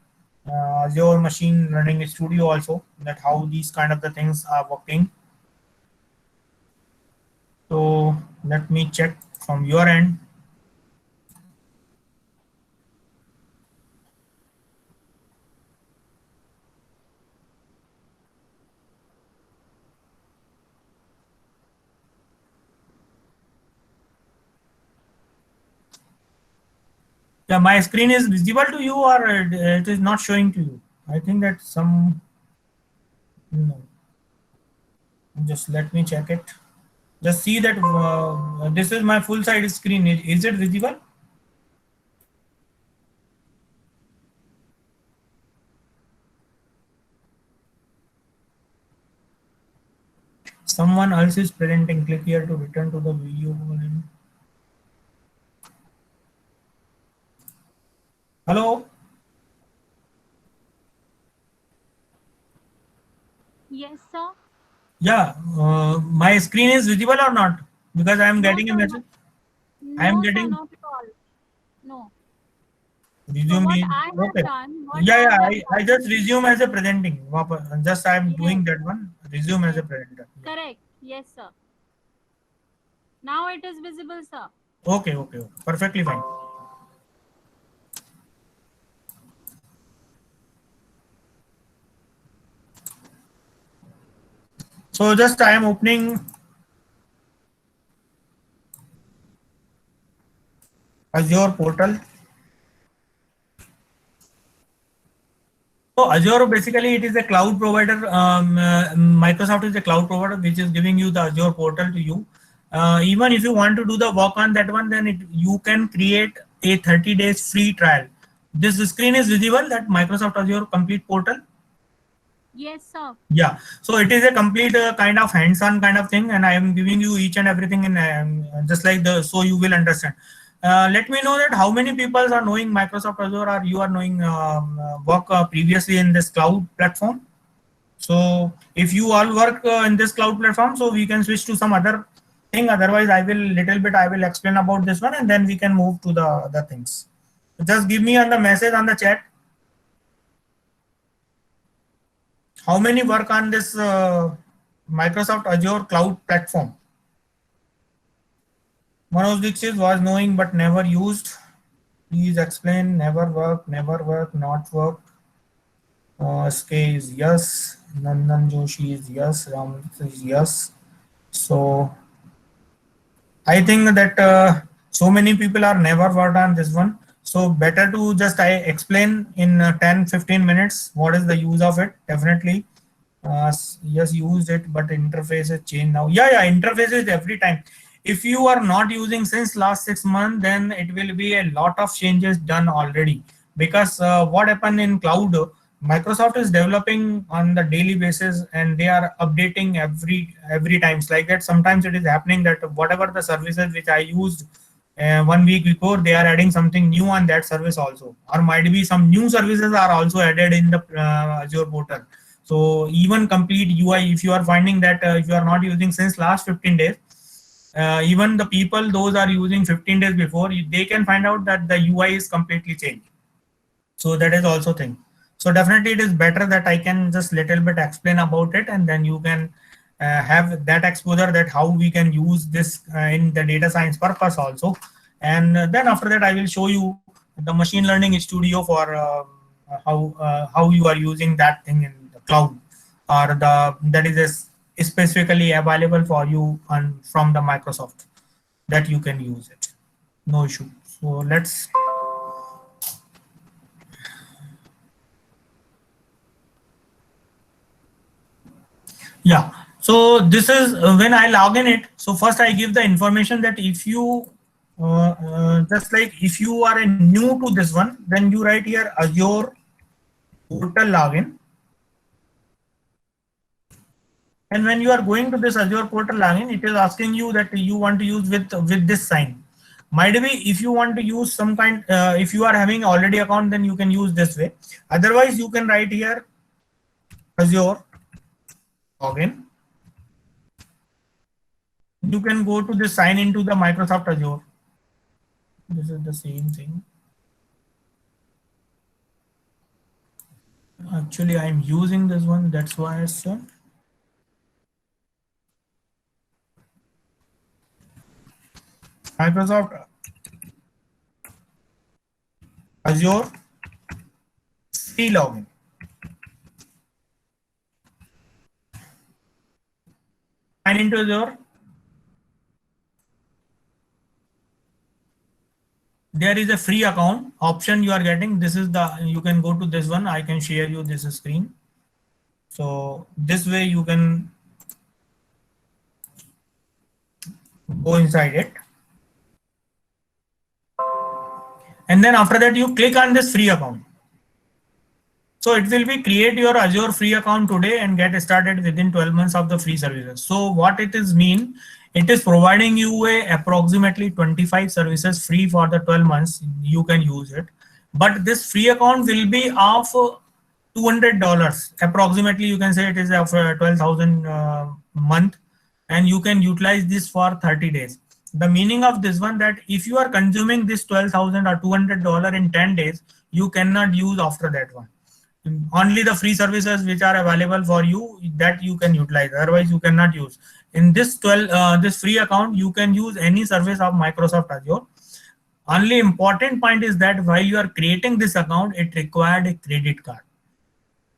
Azure Machine Learning Studio also, that how these kind of the things are working. So let me check from your end. Yeah, my screen is visible to you, or it is not showing to you? I think that some, no. Just let me check it. Just see that this is my full side screen. Is it visible? Someone else is presenting. Click here to return to the video. Hello? Yes, sir. Yeah, my screen is visible or not? Because I am No, getting a sir, message. no, I am sir, getting not at all. No. So resume. what I have Okay. done, Yeah, yeah. I just resume as a presenting. Just I am yes, doing that one. Resume as a yes, presenter. Yeah. correct. Yes, sir. Now it is visible, sir. Okay, okay, okay. Perfectly fine. So just I am opening Azure portal. So Azure basically it is a cloud provider. Microsoft is a cloud provider which is giving you the Azure portal to you. Even if you want to do the work on that one, then you can create a 30 days free trial. This screen is visible, that Microsoft Azure complete portal. Yes, sir. Yeah, so it is a complete kind of hands-on kind of thing, and I am giving you each and everything in just like the, so you will understand. Let me know that how many people are knowing Microsoft Azure, or you are knowing work previously in this cloud platform. So if you all work in this cloud platform, so we can switch to some other thing. Otherwise, I will explain about this one, and then we can move to the other things. Just give me on the message on the chat. How many work on this Microsoft Azure cloud platform? Manoj Dixit was knowing but never used. Please explain. Never work, not work. SK is yes. Nandan Joshi is yes. Ram is yes. So I think that so many people are never worked on this one. So better to just I explain in 10-15 minutes what is the use of it. Definitely. Yes, used it, but interface is changed now. Yeah, interface is every time. If you are not using since last 6 months, then it will be a lot of changes done already. Because what happened in cloud, Microsoft is developing on the daily basis, and they are updating every times like that. Sometimes it is happening that whatever the services which I used 1 week before, they are adding something new on that service also, or might be some new services are also added in the Azure portal. So even complete UI, if you are finding that if you are not using since last 15 days, even the people those are using 15 days before, they can find out that the UI is completely changed. So that is also thing. So definitely it is better that I can just little bit explain about it, and then you can have that exposure that how we can use this in the data science purpose also. And then after that I will show you the machine learning studio for how you are using that thing in the cloud, or the that is specifically available for you on from the Microsoft, that you can use it, no issue. So let's, yeah, so this is when I log in it. So first I give the information that if you just like if you are a new to this one, then you write here Azure portal login. And when you are going to this Azure portal login, it is asking you that you want to use with this sign. Might be if you want to use some kind, if you are having already account, then you can use this way. Otherwise, you can write here Azure login. You can go to the sign into the Microsoft Azure. This is the same thing. Actually, I'm using this one. That's why I said. Microsoft Azure free login. Sign into Azure. There is a free account option you are getting. This is the, you can go to this one. I can share you this screen. So this way you can go inside it. And then after that you click on this free account. So it will be create your Azure free account today and get started within 12 months of the free services. So what it is mean, it is providing you approximately 25 services free for the 12 months. You can use it, but this free account will be of $200 approximately. You can say it is of 12,000 month, and you can utilize this for 30 days. The meaning of this one, that if you are consuming this 12,000 or $200 in 10 days, you cannot use after that one. Only the free services which are available for you, that you can utilize, otherwise you cannot use. In this this free account, you can use any service of Microsoft Azure. Only important point is that while you are creating this account, it required a credit card.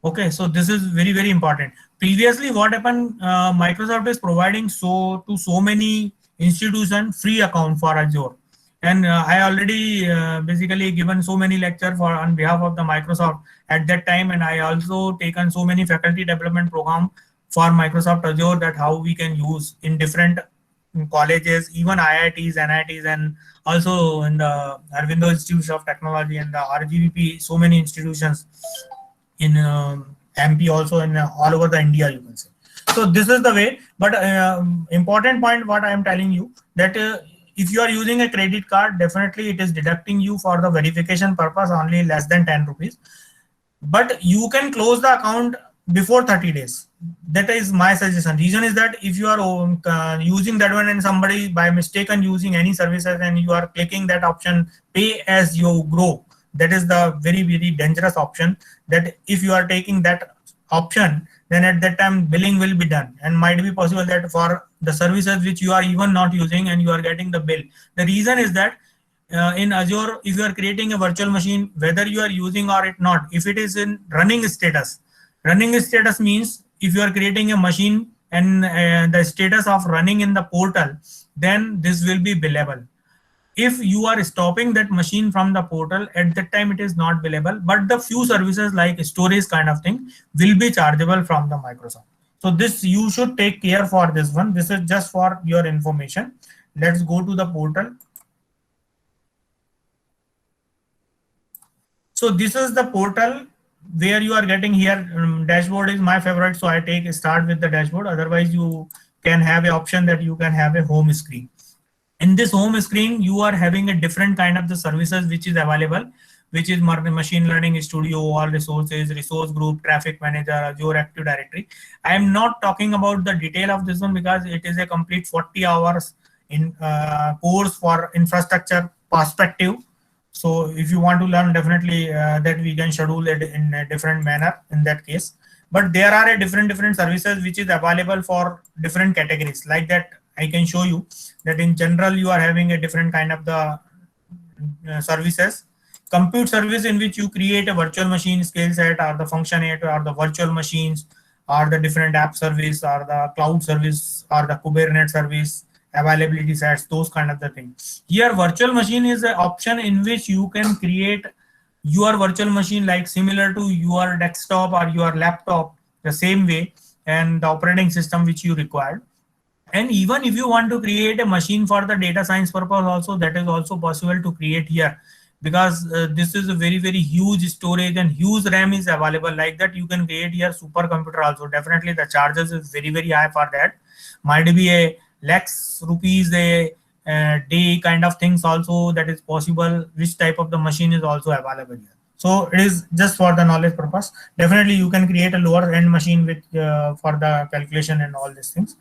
Okay, so this is very, very important. Previously, what happened, Microsoft is providing so many institutions free account for Azure. And I already basically given so many lectures for on behalf of the Microsoft at that time, and I also taken so many faculty development program for Microsoft Azure, that how we can use in different colleges, even IITs, NITs, and also in the Arvindo Institute of Technology and the RGVP, so many institutions in MP, also in all over the India, you can say. So this is the way. But important point what I am telling you, that if you are using a credit card, definitely it is deducting you for the verification purpose only less than 10 rupees. But you can close the account before 30 days. That is my suggestion. Reason is that if you are using that one and somebody by mistake and using any services and you are clicking that option, pay as you grow, that is the very, very dangerous option. That if you are taking that option, then at that time billing will be done, and might be possible that for the services which you are even not using and you are getting the bill. The reason is that in Azure, if you are creating a virtual machine, whether you are using or it not, if it is in running status means if you are creating a machine and the status of running in the portal, then this will be billable. If you are stopping that machine from the portal, at that time it is not billable, but the few services like storage kind of thing will be chargeable from the Microsoft. So this you should take care for this one. This is just for your information. Let's go to the portal. So this is the portal where you are getting here. Dashboard is my favorite, so I start with the dashboard. Otherwise, you can have an option that you can have a home screen. In this home screen, you are having a different kind of the services which is available, which is Machine Learning Studio, all resources, resource group, traffic manager, Azure Active Directory. I am not talking about the detail of this one because it is a complete 40 hours in course for infrastructure perspective. So if you want to learn, definitely that we can schedule it in a different manner in that case. But there are a different services which is available for different categories. Like that, I can show you that in general you are having a different kind of the services. Compute service, in which you create a virtual machine scale set, or the function set, or the virtual machines, or the different app service, or the cloud service, or the Kubernetes service, availability sets, those kind of the things. Here virtual machine is an option in which you can create your virtual machine like similar to your desktop or your laptop, the same way, and the operating system which you require. And even if you want to create a machine for the data science purpose also, that is also possible to create here, because this is a very, very huge storage and huge RAM is available. Like that, you can create here supercomputer also. Definitely the charges is very, very high for that. Might be a lakhs rupees a day kind of things also that is possible, which type of the machine is also available here. So it is just for the knowledge purpose. Definitely you can create a lower end machine with for the calculation and all these things.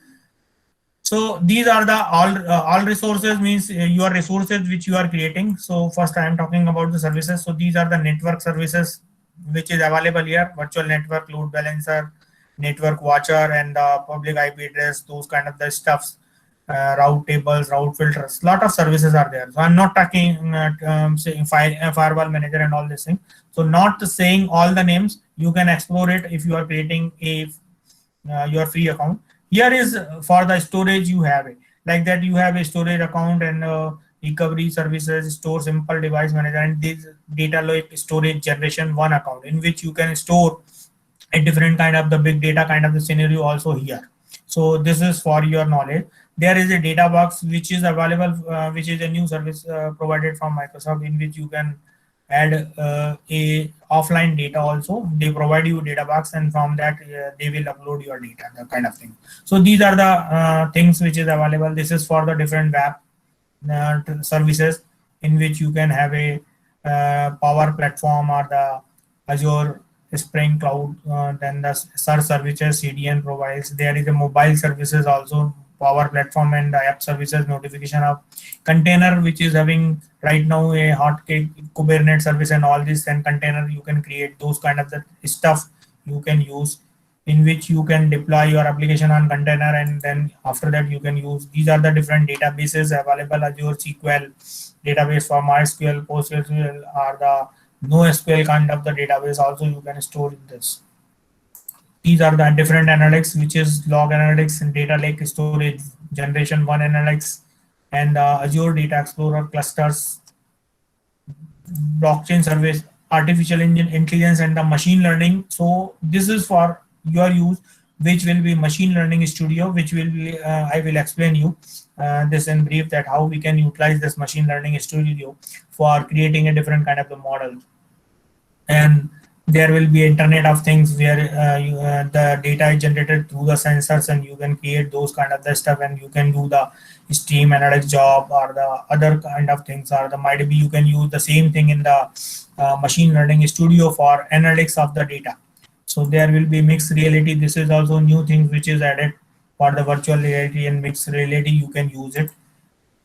So these are the all resources, means your resources which you are creating. So first I am talking about the services. So these are the network services which is available here: virtual network, load balancer, network watcher, and the public IP address, those kind of the stuffs, route tables, route filters. Lot of services are there. So I'm not talking saying firewall manager and all this thing. So not saying all the names. You can explore it if you are creating a your free account. Here is for the storage. You have it like that. You have a storage account and recovery services, store simple device manager, and this data lake storage generation one account in which you can store a different kind of the big data kind of the scenario also here. So this is for your knowledge. There is a data box which is available, which is a new service provided from Microsoft, in which you can add a offline data also. They provide you data box, and from that they will upload your data, that kind of thing. So these are the things which is available. This is for the different web services in which you can have a Power Platform or the Azure Spring Cloud, then the search services CDN provides. There is a mobile services also, Power Platform, and the app services notification of container, which is having right now a hotkey Kubernetes service and all this, and container you can create those kind of the stuff you can use, in which you can deploy your application on container, and then after that you can use. These are the different databases available: Azure SQL database for MySQL, PostgreSQL, or the NoSQL kind of the database also you can store in this. These are the different analytics, which is log analytics and data lake storage, generation one analytics, and Azure Data Explorer clusters, blockchain service, artificial intelligence, and the machine learning. So this is for your use, which will be machine learning studio, which will be I will explain you this in brief, that how we can utilize this machine learning studio for creating a different kind of the model. And there will be Internet of Things, where the data is generated through the sensors, and you can create those kind of the stuff, and you can do the stream analytics job or the other kind of things, or the might be you can use the same thing in the machine learning studio for analytics of the data. So there will be mixed reality. This is also new thing which is added for the virtual reality and mixed reality. You can use it.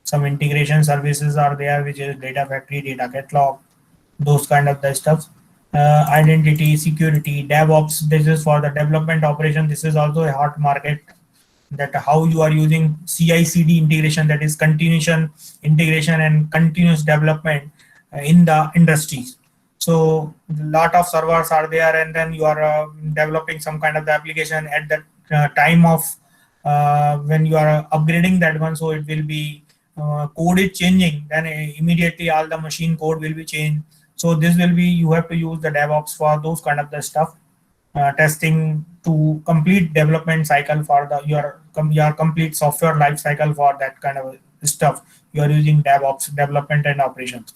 Some integration services are there, which is Data Factory, Data Catalog, those kind of the stuff. Identity, security, DevOps. This is for the development operation. This is also a hot market, that how you are using CI/CD integration, that is continuation integration and continuous development in the industries. So a lot of servers are there, and then you are developing some kind of the application at that time of when you are upgrading that one. So it will be code is changing, then immediately all the machine code will be changed. So this will be, you have to use the DevOps for those kind of the stuff, testing to complete development cycle for the your complete software life cycle. For that kind of stuff, you are using DevOps, development and operations.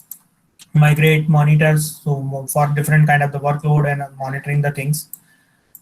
Migrate monitors, so for different kind of the workload and monitoring the things.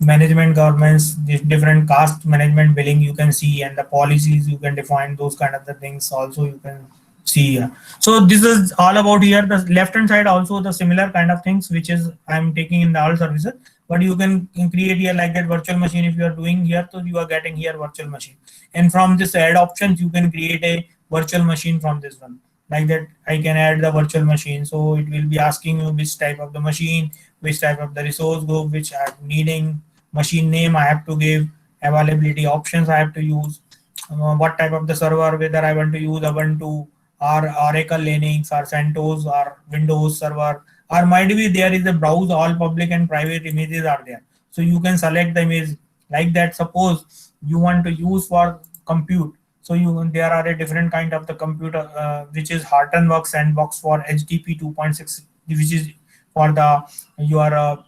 Management governance, different cost management, billing you can see, and the policies you can define, those kind of the things also you can see here. So this is all about here. The left hand side also the similar kind of things, which is I'm taking in the all services, but you can create here like that virtual machine. If you are doing here, so you are getting here virtual machine, and from this add options you can create a virtual machine from this one. Like that I can add the virtual machine, so it will be asking you which type of the machine, which type of the resource group, which I'm needing, machine name I have to give, availability options I have to use, what type of the server, whether I want to use Ubuntu or Oracle Linux or CentOS or Windows server, or might be there is a browse all public and private images are there. So you can select the image like that. Suppose you want to use for compute, so there are a different kind of the computer which is Hortonworks Sandbox for HTTP 2.6, which is for the your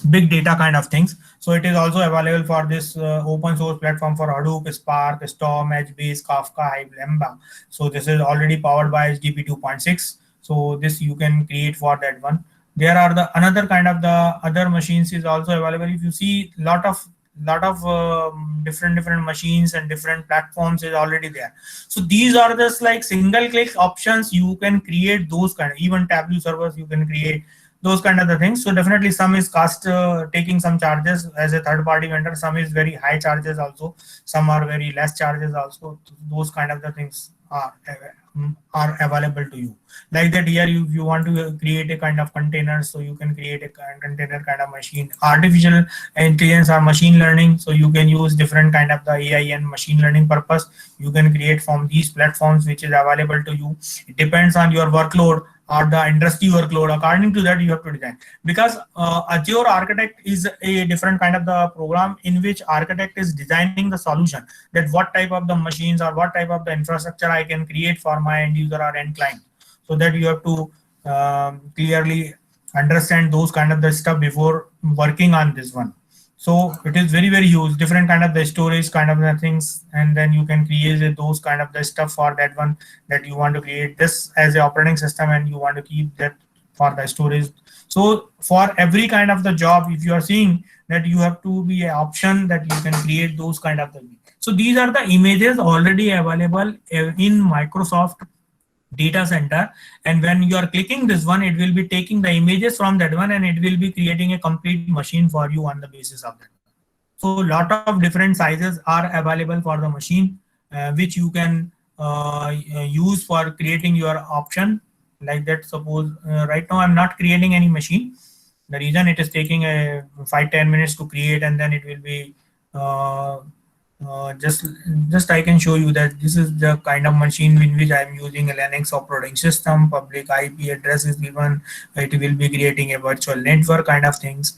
big data kind of things. So it is also available for this open source platform for Hadoop, Spark, Storm, HBase, Kafka, Hive, Lambda. So this is already powered by HTTP 2.6. So this you can create for that one. There are the another kind of the other machines is also available. If you see lot of lot of different machines and different platforms is already there. So these are just like single click options. You can create those kind of, even Tableau servers you can create those kind of the things. So definitely some is cost taking some charges as a third party vendor, some is very high charges also, some are very less charges also. Those kind of the things are available to you. Like that here, you want to create a kind of container, so you can create a container kind of machine. Artificial intelligence or machine learning, so you can use different kind of the AI and machine learning purpose. You can create from these platforms which is available to you. It depends on your workload or the industry workload. According to that you have to design, because Azure Architect is a different kind of the program in which architect is designing the solution, that what type of the machines or what type of the infrastructure I can create for my end user or end client. So that you have to clearly understand those kind of the stuff before working on this one. So it is very huge, different kind of the storage kind of the things, and then you can create those kind of the stuff for that one, that you want to create this as a operating system and you want to keep that for the storage. So for every kind of the job, if you are seeing that, you have to be an option that you can create those kind of the. So these are the images already available in Microsoft data center, and when you are clicking this one, it will be taking the images from that one and it will be creating a complete machine for you on the basis of that. So a lot of different sizes are available for the machine, which you can use for creating your option. Like that, suppose right now I'm not creating any machine. The reason it is taking a 5-10 minutes to create, and then it will be just I can show you that this is the kind of machine in which I am using a Linux operating system. Public IP address is given. It will be creating a virtual network kind of things.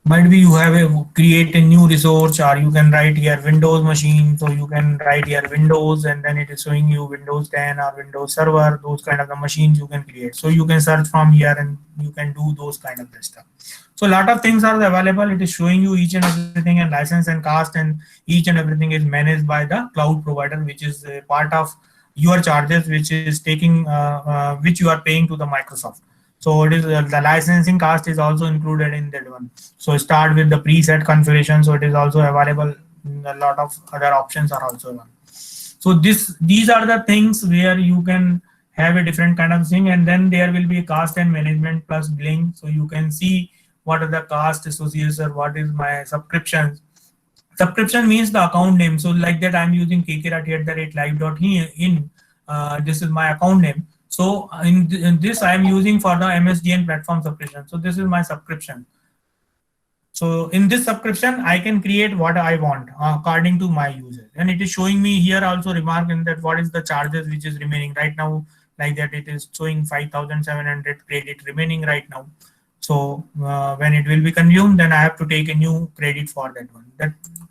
Might be you have a create a new resource, or you can write here Windows machine. So you can write here Windows, and then it is showing you Windows 10 or Windows Server. Those kind of the machines you can create. So you can search from here and you can do those kind of stuff. So a lot of things are available. It is showing you each and everything, and license and cost, and each and everything is managed by the cloud provider, which is a part of your charges, which is taking which you are paying to the Microsoft. So it is the licensing cost is also included in that one. So start with the preset configuration. So it is also available. A lot of other options are also available. So these are the things where you can have a different kind of thing, and then there will be cost and management plus billing. So you can see what are the cost associated, what is my subscriptions. Subscription means the account name. So like that, I'm using kkrat@live.in. This is my account name. So in this, I am using for the MSDN platform subscription. So this is my subscription. So in this subscription, I can create what I want according to my users. And it is showing me here also remark in that what is the charges which is remaining right now. Like that, it is showing 5,700 credit remaining right now. So when it will be consumed, then I have to take a new credit for that one.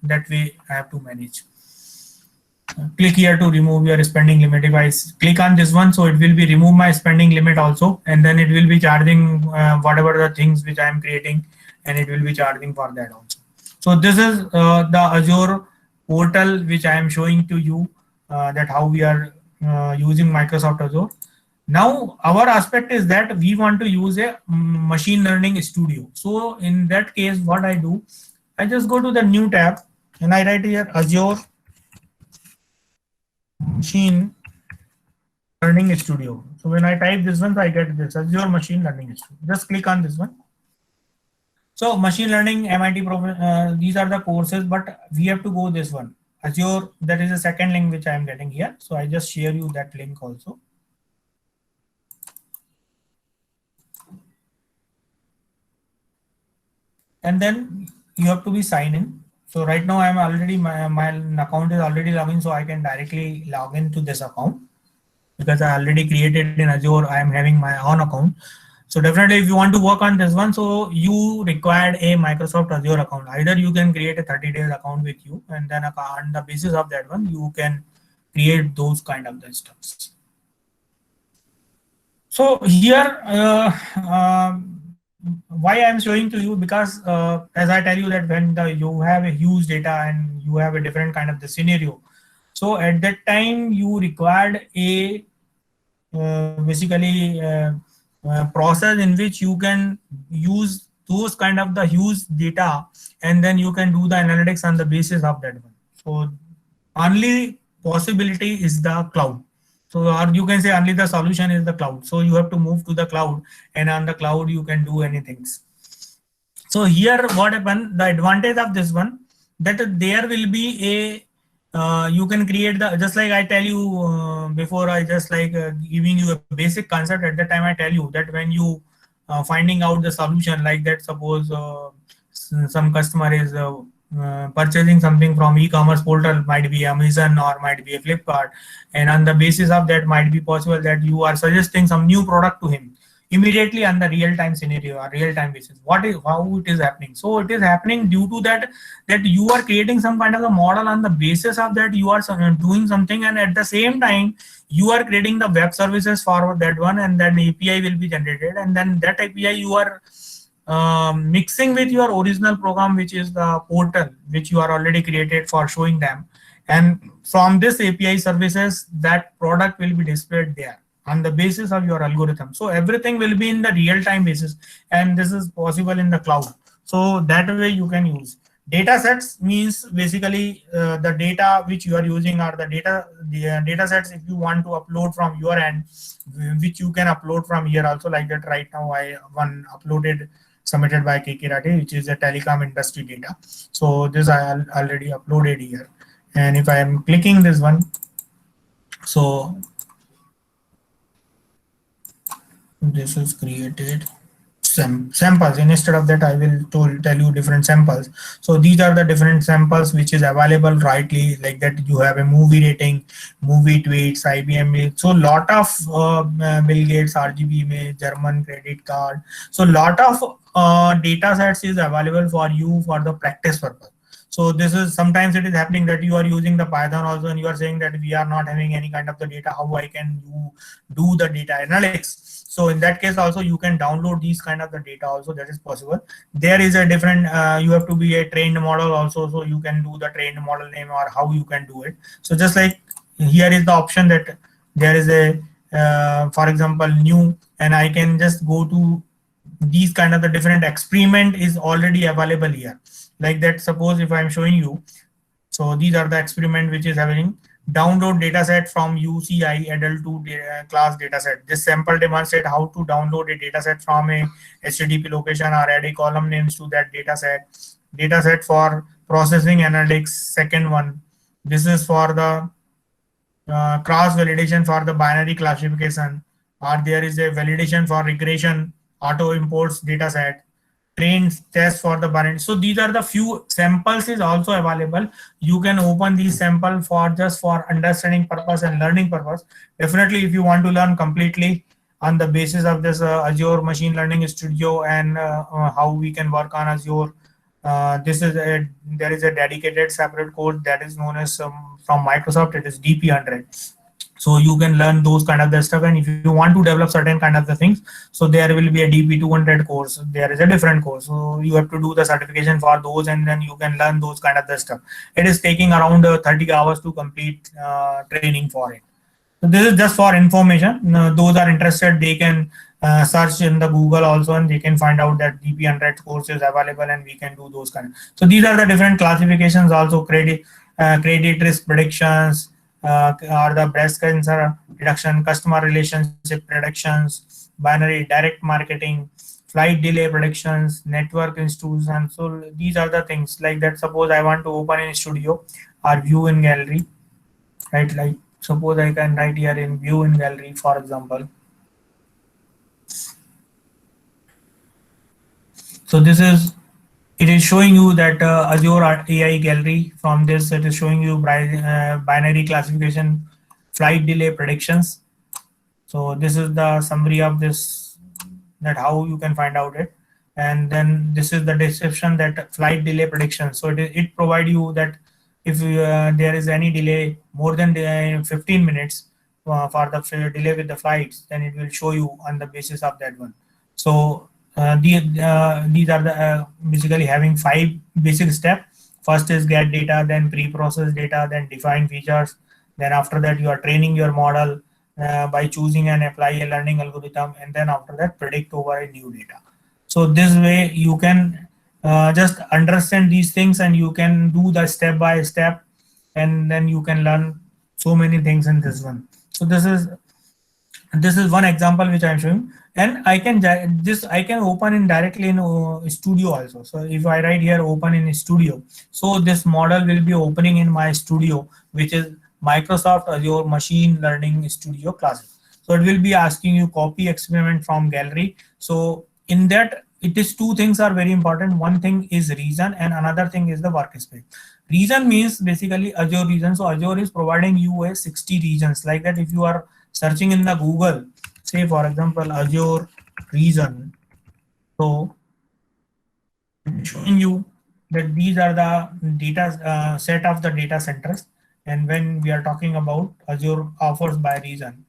That way I have to manage. Click here to remove your spending limit. If I click on this one, so it will be remove my spending limit also, and then it will be charging whatever the things which I am creating, and it will be charging for that also. So this is the Azure portal which I am showing to you, that how we are using Microsoft Azure. Now our aspect is that we want to use a machine learning studio. So in that case, what I do, I just go to the new tab and I write here Azure Machine Learning Studio. So when I type this one, I get this Azure Machine Learning Studio. Just click on this one. So machine learning, MIT, these are the courses, but we have to go this one. Azure, that is the second link which I am getting here. So I just share you that link also. And then you have to be signed in. So right now I'm already, my account is already logged, so I can directly log into this account because I already created in Azure. I am having my own account. So definitely if you want to work on this one, so you required a Microsoft Azure account. Either you can create a 30-day account with you, and then on the basis of that one, you can create those kind of the stuff. So here, why I'm showing to you, because as I tell you that when you have a huge data and you have a different kind of the scenario, so at that time you required a basically process in which you can use those kind of the huge data, and then you can do the analytics on the basis of that one. So only possibility is the cloud. So, or you can say only the solution is the cloud. So you have to move to the cloud, and on the cloud you can do anything. So here what happened, the advantage of this one, that there will be a you can create the, just like I tell you before, I just like giving you a basic concept. At the time I tell you that when you finding out the solution, like that, suppose some customer is purchasing something from e-commerce portal, might be Amazon or might be a Flipkart, and on the basis of that might be possible that you are suggesting some new product to him immediately on the real-time scenario or real-time basis. What is, how it is happening? So it is happening due to that you are creating some kind of a model. On the basis of that you are doing something, and at the same time you are creating the web services for that one, and then API will be generated, and then that API you are mixing with your original program, which is the portal which you are already created for showing them, and from this API services that product will be displayed there on the basis of your algorithm. So everything will be in the real-time basis, and this is possible in the cloud. So that way you can use data sets. Means basically the data which you are using, or the data sets if you want to upload from your end, which you can upload from here also, like that. Right now I one uploaded, submitted by KK Rathi, which is a telecom industry data. So this I already uploaded here, and if I am clicking this one, so this is created samples. Instead of that I will tell you different samples. So these are the different samples which is available rightly, like that. You have a movie rating, movie tweets, IBM. So lot of Bill Gates RGB image, German credit card. So lot of data sets is available for you for the practice purpose. So this is, sometimes it is happening that you are using the Python also, and you are saying that we are not having any kind of the data, how I can do the data analytics. So in that case also you can download these kind of the data also, that is possible. There is a different, you have to be a trained model also, so you can do the trained model name or how you can do it. So just like here is the option that there is a, for example, new, and I can just go to these kind of the different experiment is already available here. Like that, suppose if I am showing you, so these are the experiment which is happening. Download dataset from UCI adult to class dataset. This sample demonstrate how to download a dataset from a HTTP location or add a column names to that dataset. Dataset for processing analytics. Second one, this is for the cross validation for the binary classification, or there is a validation for regression, auto imports dataset. Trains test for the binary. So these are the few samples is also available. You can open these sample for just for understanding purpose and learning purpose. Definitely if you want to learn completely on the basis of this Azure Machine Learning Studio and how we can work on Azure, this is there is a dedicated separate course that is known as from Microsoft, it is DP100. So you can learn those kind of the stuff, and if you want to develop certain kind of the things, so there will be a DP200 course. There is a different course, so you have to do the certification for those, and then you can learn those kind of the stuff. It is taking around 30 hours to complete training for it. So this is just for information. Those are interested, they can search in the Google also, and they can find out that DP100 course is available, and we can do those kind of. So these are the different classifications also. Credit risk predictions, or the breast cancer reduction, customer relationship predictions, binary direct marketing, flight delay predictions, network institutions. So these are the things like that. Suppose I want to open in studio or view in gallery, right? Like suppose I can write here in view in gallery, for example. So this is, it is showing you that Azure AI Gallery. From this, it is showing you binary classification, flight delay predictions. So this is the summary of this, that how you can find out it. And then this is the description, that flight delay prediction. So it provide you that if there is any delay more than 15 minutes for the delay with the flights, then it will show you on the basis of that one. So these are the basically having 5 basic steps. First is get data, then pre-process data, then define features. Then after that you are training your model by choosing and apply a learning algorithm, and then after that predict over a new data. So this way you can just understand these things and you can do the step by step, and then you can learn so many things in this one. So this is one example which I'm showing, and I can I can open in directly in studio also. So if I write here open in studio, so this model will be opening in my studio, which is Microsoft Azure Machine Learning Studio classes. So it will be asking you copy experiment from gallery. So in that, it is two things are very important. One thing is region and another thing is the workspace. Region means basically Azure region. So Azure is providing you a 60 regions, like that. If you are searching in the Google, say for example Azure region, so showing you that these are the data set of the data centers, and when we are talking about Azure offers by region,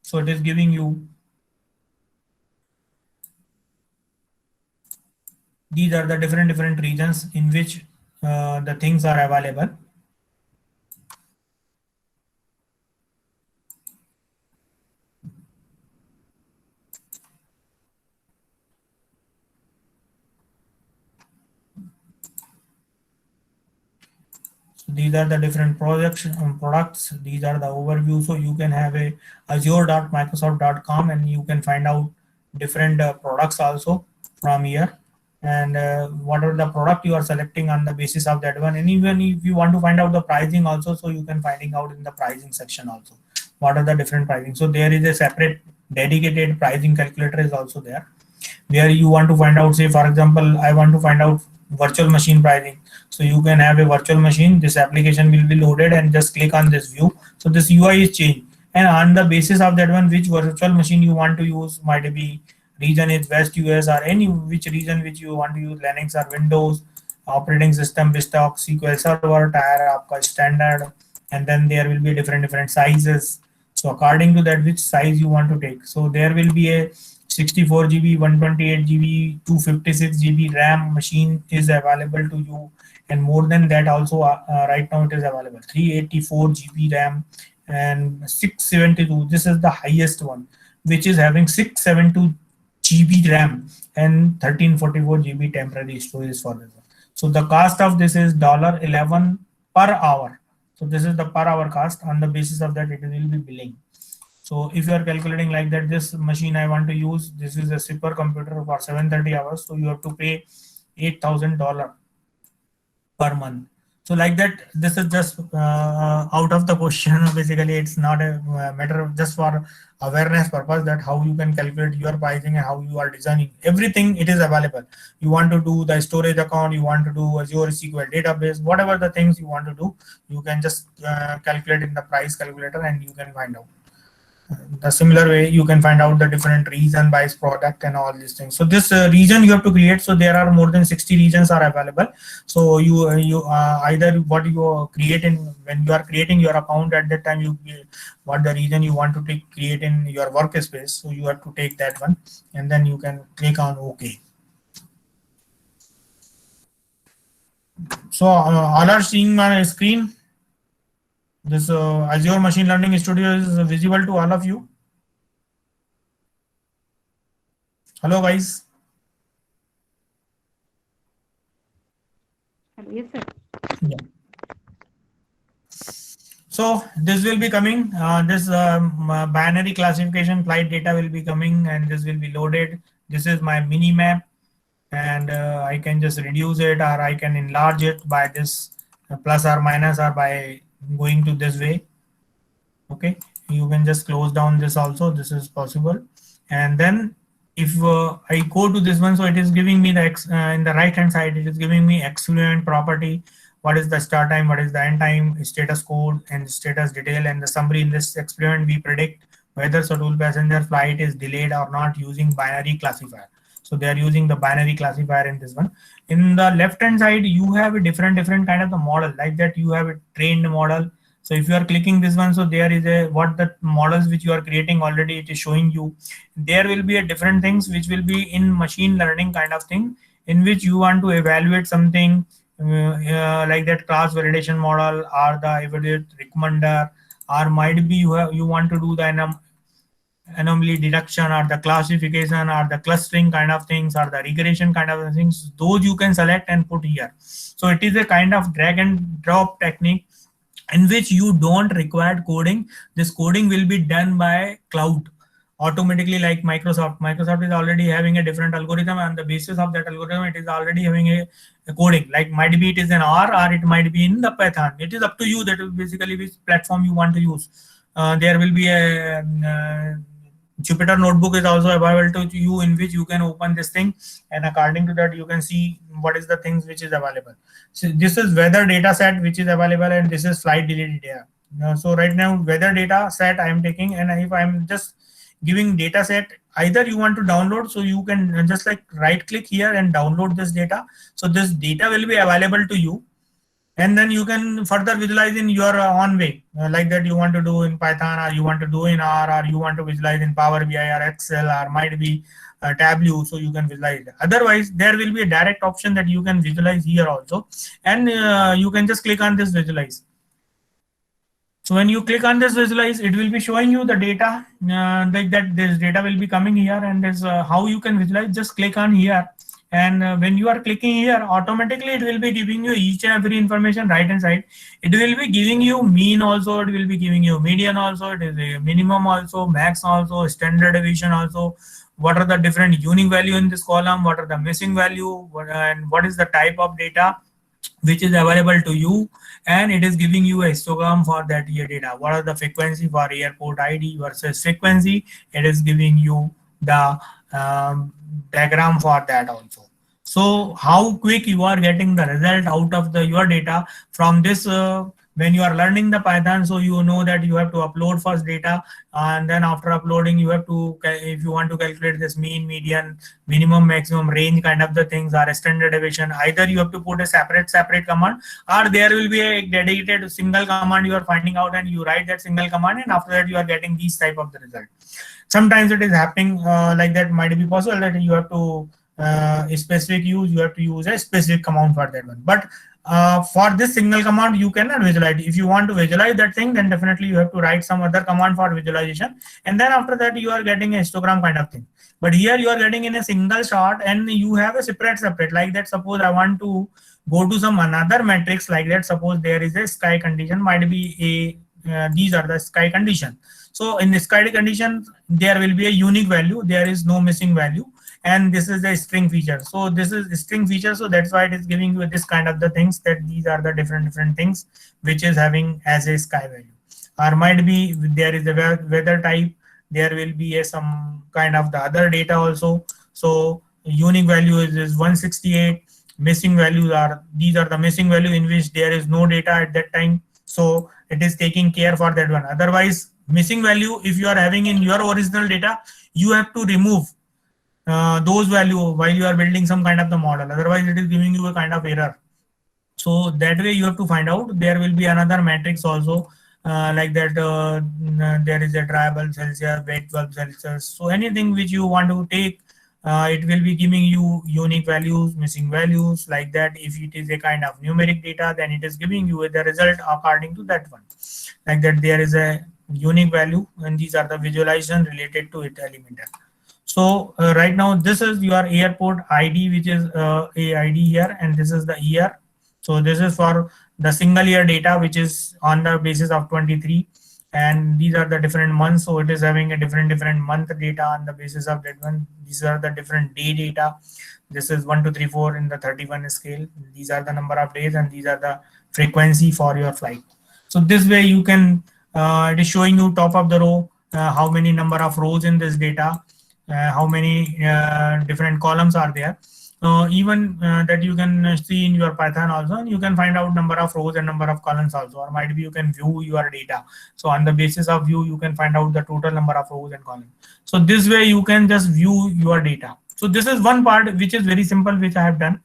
so it is giving you these are the different regions in which the things are available. These are the different products. These are the overview. So you can have a azure.microsoft.com and you can find out different products also from here, and whatever the product you are selecting on the basis of that one. And even if you want to find out the pricing also, so you can finding out in the pricing section also what are the different pricing. So there is a separate dedicated pricing calculator is also there, where you want to find out, say for example I want to find out virtual machine pricing. So you can have a virtual machine, this application will be loaded and just click on this view. So this UI is changed, and on the basis of that one, which virtual machine you want to use, might be region is West US or any which region which you want to use, Linux or Windows, operating system, BizTalk, SQL Server, tier आपका standard, and then there will be different sizes. So according to that, which size you want to take. So there will be a 64 GB, 128 GB, 256 GB RAM machine is available to you, and more than that also right now it is available 384 GB RAM and 672. This is the highest one, which is having 672 GB RAM and 1344 GB temporary storage for this. So the cost of this is $11 per hour. So this is the per hour cost. On the basis of that, it will be billing. So if you are calculating like that, this machine I want to use, this is a supercomputer for 730 hours. So you have to pay $8,000 per month. So like that, this is just out of the question. Basically, it's not a matter of just for awareness purpose that how you can calculate your pricing and how you are designing everything. It is available. You want to do the storage account, you want to do Azure SQL database, whatever the things you want to do, you can just calculate in the price calculator and you can find out. The similar way you can find out the different region by product and all these things. So this region you have to create. So there are more than 60 regions are available. So you either what you create in when you are creating your account, at that time you what the region you want to create in your workspace. So you have to take that one and then you can click on OK. So all are seeing my screen. This Azure Machine Learning Studio is visible to all of you. Hello, guys. Yes, sir. Yeah. So this will be coming. This binary classification flight data will be coming, and this will be loaded. This is my mini map, and I can just reduce it or I can enlarge it by this plus or minus or by going to this way. Okay, you can just close down this also. This is possible. And then if I go to this one, so it is giving me the in the right hand side, it is giving me excluent property. What is the start time, what is the end time, status code and status detail, and the summary. In this experiment we predict whether scheduled passenger flight is delayed or not using binary classifier. So they are using the binary classifier in this one. In the left hand side you have a different kind of the model, like that you have a trained model. So if you are clicking this one, so there is a what the models which you are creating already, it is showing you. There will be a different things which will be in machine learning kind of thing, in which you want to evaluate something like that class validation model or the evaluate recommender, or might be you want to do the anomaly detection or the classification or the clustering kind of things or the regression kind of things, those you can select and put here. So it is a kind of drag and drop technique in which you don't require coding. This coding will be done by cloud automatically, like Microsoft is already having a different algorithm, and the basis of that algorithm it is already having a coding, like might be it is an R or it might be in the Python. It is up to you that basically which platform you want to use. There will be a Jupyter notebook is also available to you, in which you can open this thing, and according to that you can see what is the things which is available. So this is weather data set which is available, and this is flight delay data. So right now weather data set I am taking, and if I'm just giving data set, either you want to download, so you can just like right click here and download this data. So this data will be available to you, and then you can further visualize in your own way, like that you want to do in Python, or you want to do in R, or you want to visualize in Power BI or Excel, or might be Tableau, so you can visualize. Otherwise there will be a direct option that you can visualize here also, and you can just click on this visualize. So when you click on this visualize, it will be showing you the data, like that this data will be coming here, and there's how you can visualize. Just click on here, and when you are clicking here, automatically it will be giving you each and every information right hand side. It will be giving you mean also, it will be giving you median also, it is a minimum also, max also, standard deviation also, what are the different unique value in this column, what are the missing value, and what is the type of data which is available to you, and it is giving you a histogram for that year data. What are the frequency for airport ID versus frequency? It is giving you the diagram for that also. So how quick you are getting the result out of your data from this when you are learning the Python. So you know that you have to upload first data, and then after uploading you have to, if you want to calculate this mean, median, minimum, maximum, range kind of the things, or a standard deviation, either you have to put a separate command, or there will be a dedicated single command you are finding out, and you write that single command, and after that you are getting these type of the result. Sometimes it is happening like that, might be possible that you have to you have to use a specific command for that one. But for this single command you cannot visualize. If you want to visualize that thing, then definitely you have to write some other command for visualization, and then after that you are getting a histogram kind of thing. But here you are getting in a single shot, and you have a separate like that. Suppose I want to go to some another matrix like that. Suppose there is a sky condition, might be a these are the sky condition. So in the sky condition there will be a unique value, there is no missing value, and this is the string feature. So this is string feature, so that's why it is giving you this kind of the things, that these are the different things which is having as a sky value. Or might be there is a weather type, there will be some kind of the other data also. So unique value is 168, missing values are, these are the missing value in which there is no data at that time, so it is taking care for that one. Otherwise missing value, if you are having in your original data, you have to remove those value while you are building some kind of the model, otherwise it is giving you a kind of error. So that way you have to find out. There will be another matrix also like that, there is a dry bulb Celsius, wet bulb Celsius. So anything which you want to take, it will be giving you unique values, missing values, like that. If it is a kind of numeric data, then it is giving you the result according to that one, like that. There is a unique value, and these are the visualization related to it Elementor. So right now this is your airport ID, which is a ID here, and this is the year. So this is for the single year data, which is on the basis of 23, and these are the different months. So it is having a different month data on the basis of that one. These are the different day data. This is 1, 2, 3, 4 in the 31 scale. These are the number of days, and these are the frequency for your flight. So this way you can, it is showing you top of the row, how many number of rows in this data, how many different columns are there. Even that you can see in your Python also, and you can find out number of rows and number of columns also, or might be you can view your data. So on the basis of view, you can find out the total number of rows and columns. So this way you can just view your data. So this is one part which is very simple, which I have done.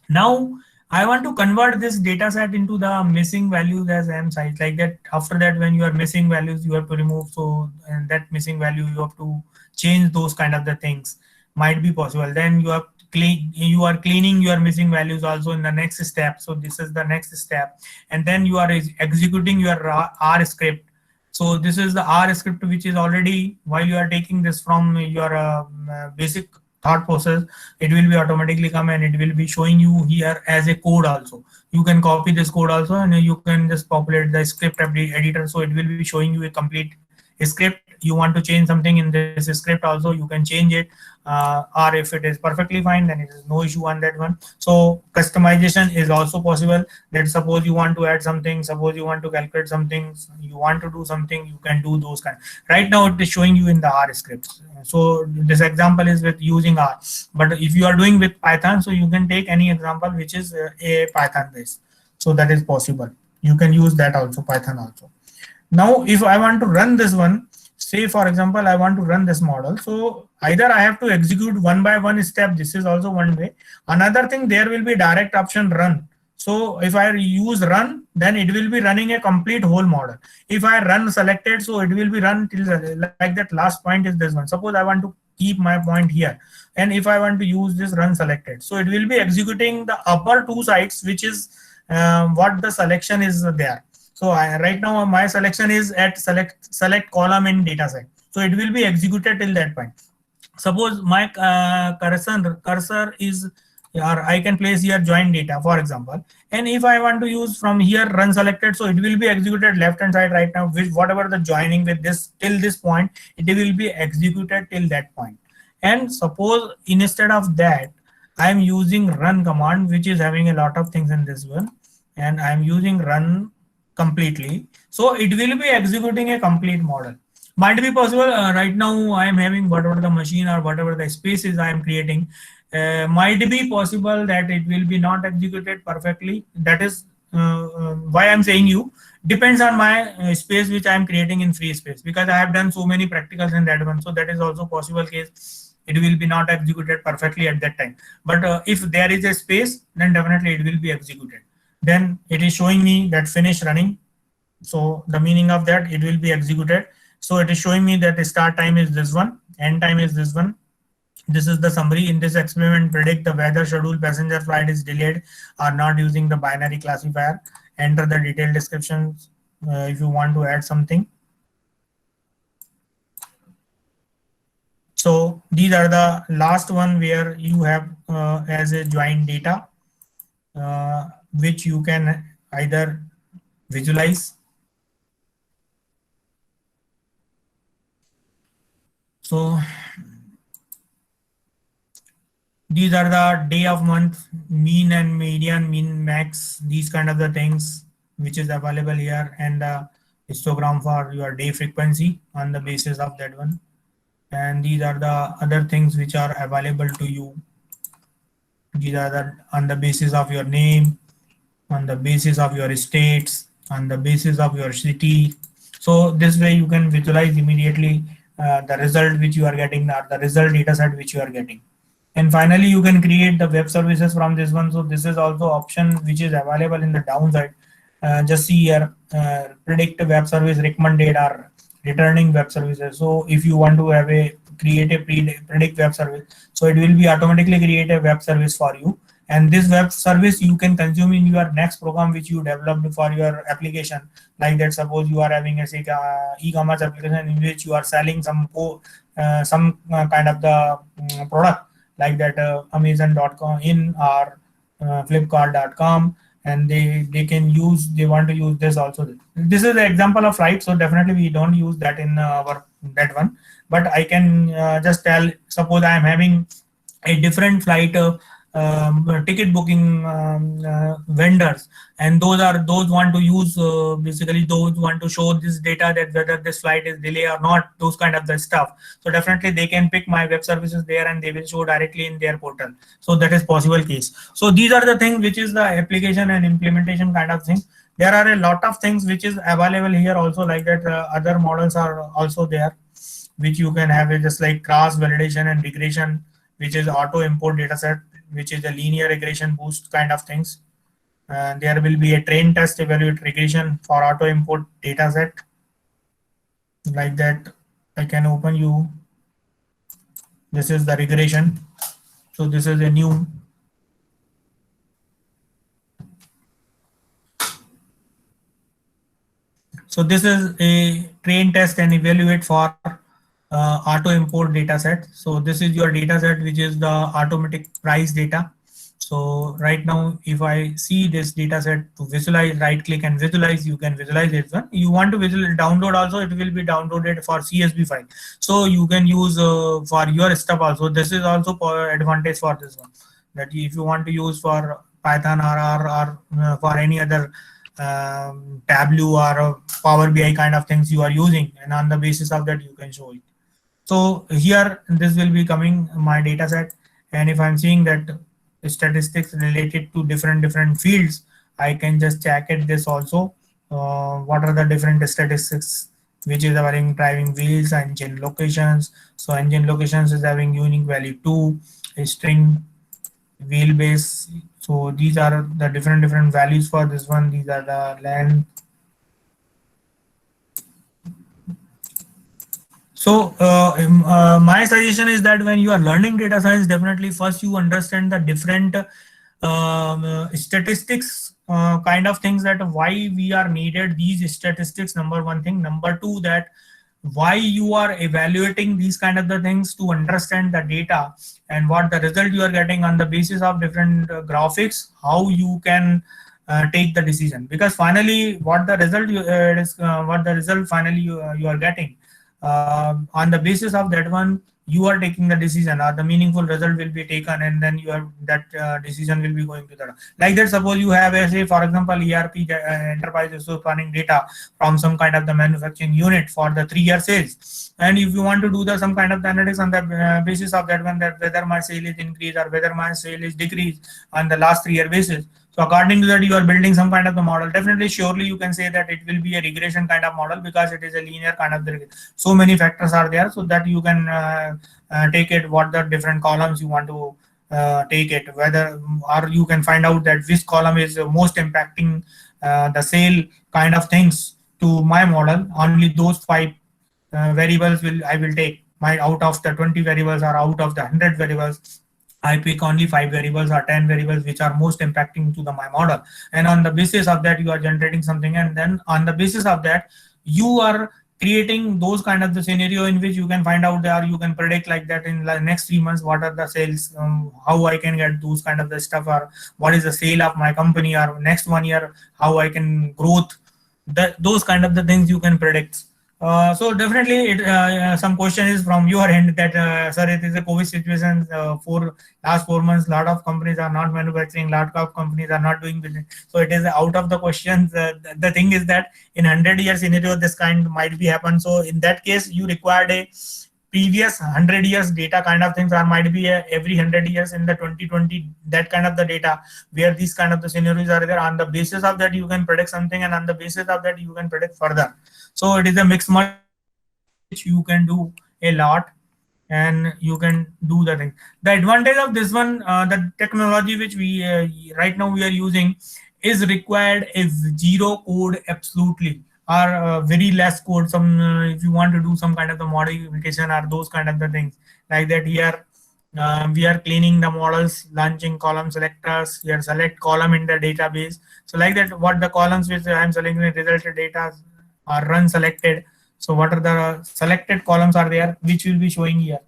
Now I want to convert this data set into the missing values as M size, like that. After that, when you are missing values, you have to remove. So and that missing value, you have to change those kind of the things, might be possible. Then you are cleaning your missing values also in the next step. So this is the next step, and then you are executing your R script So this is the R script, which is already, while you are taking this from your basic thought process, it will be automatically come and it will be showing you here as a code also. You can copy this code also and you can just populate the script editor. So it will be showing you a complete script. You want to change something in this script also, you can change it, or if it is perfectly fine, then it is no issue on that one. So customization is also possible. That suppose you want to add something, suppose you want to calculate something, you want to do something, you can do those kind. Right now it is showing you in the R scripts. So this example is with using R, but if you are doing with Python, so you can take any example which is a Python based. So that is possible. You can use that also, Python also. Now, if I want to run this one, say for example, I want to run this model. So either I have to execute one by one step. This is also one way. Another thing, there will be direct option run. So if I use run, then it will be running a complete whole model. If I run selected, so it will be run till like that last point is this one. Suppose I want to keep my point here. And if I want to use this run selected, so it will be executing the upper two sides, which is what the selection is there. So right now my selection is at select column in data set. So it will be executed till that point. Suppose my cursor is, or I can place here join data, for example. And if I want to use from here run selected, so it will be executed left hand side right now, which whatever the joining with this till this point, it will be executed till that point. And suppose instead of that, I am using run command, which is having a lot of things in this one, and I am using run completely. So it will be executing a complete model. Might be possible right now I am having whatever the machine or whatever the spaces I am creating, might be possible that it will be not executed perfectly. That is why I'm saying you, depends on my space which I am creating in free space, because I have done so many practicals in that one. So that is also possible case it will be not executed perfectly at that time. But if there is a space, then definitely it will be executed. Then it is showing me that finish running. So the meaning of that, it will be executed. So it is showing me that the start time is this one, end time is this one. This is the summary. In this experiment, predict the weather, schedule passenger flight is delayed or not using the binary classifier. Enter the detailed descriptions if you want to add something. So these are the last one where you have as a join data, which you can either visualize. So these are the day of month, mean and median, mean max, these kind of the things which is available here, and the histogram for your day frequency on the basis of that one. And these are the other things which are available to you. These are the on the basis of your name, on the basis of your states, on the basis of your city. So this way you can visualize immediately the result which you are getting, or the result data set which you are getting. And finally, you can create the web services from this one. So this is also option which is available in the downside. Just see here, predict web service recommended or returning web services. So if you want to have a create a predict web service, so it will be automatically create a web service for you. And this web service you can consume in your next program which you developed for your application. Like that, suppose you are having a say e-commerce application in which you are selling some kind of the product, like that Amazon.com in or Flipkart.com, and they can use, they want to use this also. This is the example of flight, so definitely we don't use that in our that one. But I can just tell, suppose I am having a different flight ticket booking vendors, and those want to use basically those want to show this data that whether this flight is delay or not, those kind of the stuff. So definitely they can pick my web services there and they will show directly in their portal. So that is possible case. So these are the things which is the application and implementation kind of thing. There are a lot of things which is available here also, like that other models are also there which you can have, it just like cross validation and regression, which is auto import data set, which is a linear regression boost kind of things. There will be a train test evaluate regression for auto import data set. Like that, I can open you. This is the regression. So this is a new. So this is a train test and evaluate for auto import data set. So this is your data set, which is the automatic price data. So right now, if I see this data set to visualize, right click and visualize, you can visualize it. You want to download also, it will be downloaded for CSV file. So you can use for your stuff also. This is also for advantage for this one, that if you want to use for Python or for any other Tableau or Power BI kind of things you are using, and on the basis of that you can show it. So here this will be coming my data set, and if I'm seeing that statistics related to different fields, I can just check it this also. What are the different statistics which is having driving wheels, engine locations. So engine locations is having unique value 2, a string wheelbase. So these are the different values for this one. These are the length. So my suggestion is that when you are learning data science, definitely first you understand the different statistics kind of things, that why we are needed these statistics, number one thing. Number two, that why you are evaluating these kind of the things, to understand the data and what the result you are getting on the basis of different graphics, how you can take the decision. Because finally what the result finally you are getting, on the basis of that one you are taking the decision, or the meaningful result will be taken, and then you are that decision will be going to the, like that. Suppose you have a, say for example, ERP enterprise resource planning data from some kind of the manufacturing unit for the 3-year sales, and if you want to do the some kind of the analytics on the basis of that one, that whether my sale is increased or whether my sale is decreased on the last 3-year basis. So according to that, you are building some kind of the model. Definitely, surely you can say that it will be a regression kind of model, because it is a linear kind of the, so many factors are there, so that you can take it what the different columns you want to take it, whether, or you can find out that which column is most impacting the sale kind of things to my model. Only those 5 variables I will take. My out of the 20 variables or out of the 100 variables, I pick only 5 variables or 10 variables which are most impacting to my model, and on the basis of that you are generating something, and then on the basis of that you are creating those kind of the scenario in which you can find out there, you can predict like that in the next 3 months what are the sales, how I can get those kind of the stuff, or what is the sale of my company, or next 1 year how I can growth, those kind of the things you can predict. So definitely some question is from your end that sir, it is a COVID situation for last 4 months, lot of companies are not manufacturing, lot of companies are not doing business, so it is out of the questions. The thing is that in 100-year scenario this kind might be happen, so in that case you required a previous 100 years data kind of things, or might be every 100 years in the 2020 that kind of the data where these kind of the scenarios are there. On the basis of that you can predict something, and on the basis of that you can predict further. So it is a mixed model which you can do a lot, and you can do the thing. The advantage of this one, the technology which we right now we are using, is required is zero code absolutely, or very less code. Some if you want to do some kind of the modification or those kind of the things, like that here we are cleaning the models, launching column selectors, here select column in the database. So like that, what the columns which I am selecting the result data are run selected. So what are the selected columns are there, which will be showing here.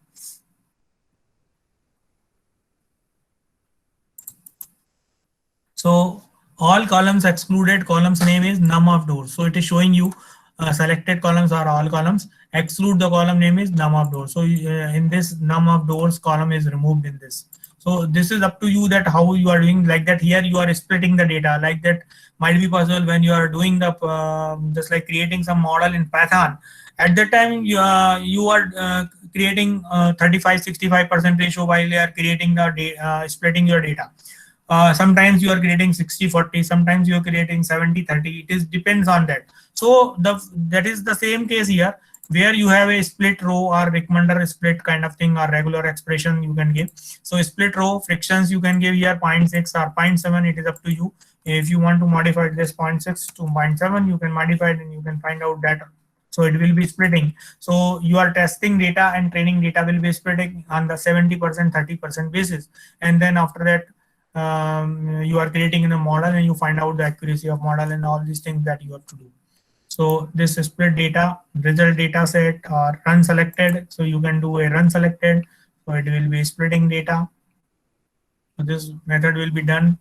So all columns excluded, columns name is num of doors. So it is showing you selected columns are all columns. Exclude the column name is num of doors. So in this num of doors column is removed in this. So this is up to you that how you are doing, like that. Here you are splitting the data, like that might be possible when you are doing the just like creating some model in Python. At that time you are creating 35-65% ratio while you are creating the splitting your data. Sometimes you are creating 60-40, sometimes you are creating 70-30. It is depends on that. So that is the same case here, where you have a split row or recommender split kind of thing, or regular expression you can give. So split row frictions you can give here 0.6 or 0.7. It is up to you. If you want to modify this 0.6 to 0.7, you can modify it, and you can find out that. So it will be splitting. So you are testing data and training data will be splitting on the 70%, 30% basis, and then after that you are creating in a model, and you find out the accuracy of model and all these things that you have to do. So this split data, result data set or run selected. So you can do a run selected. So it will be splitting data. So this method will be done.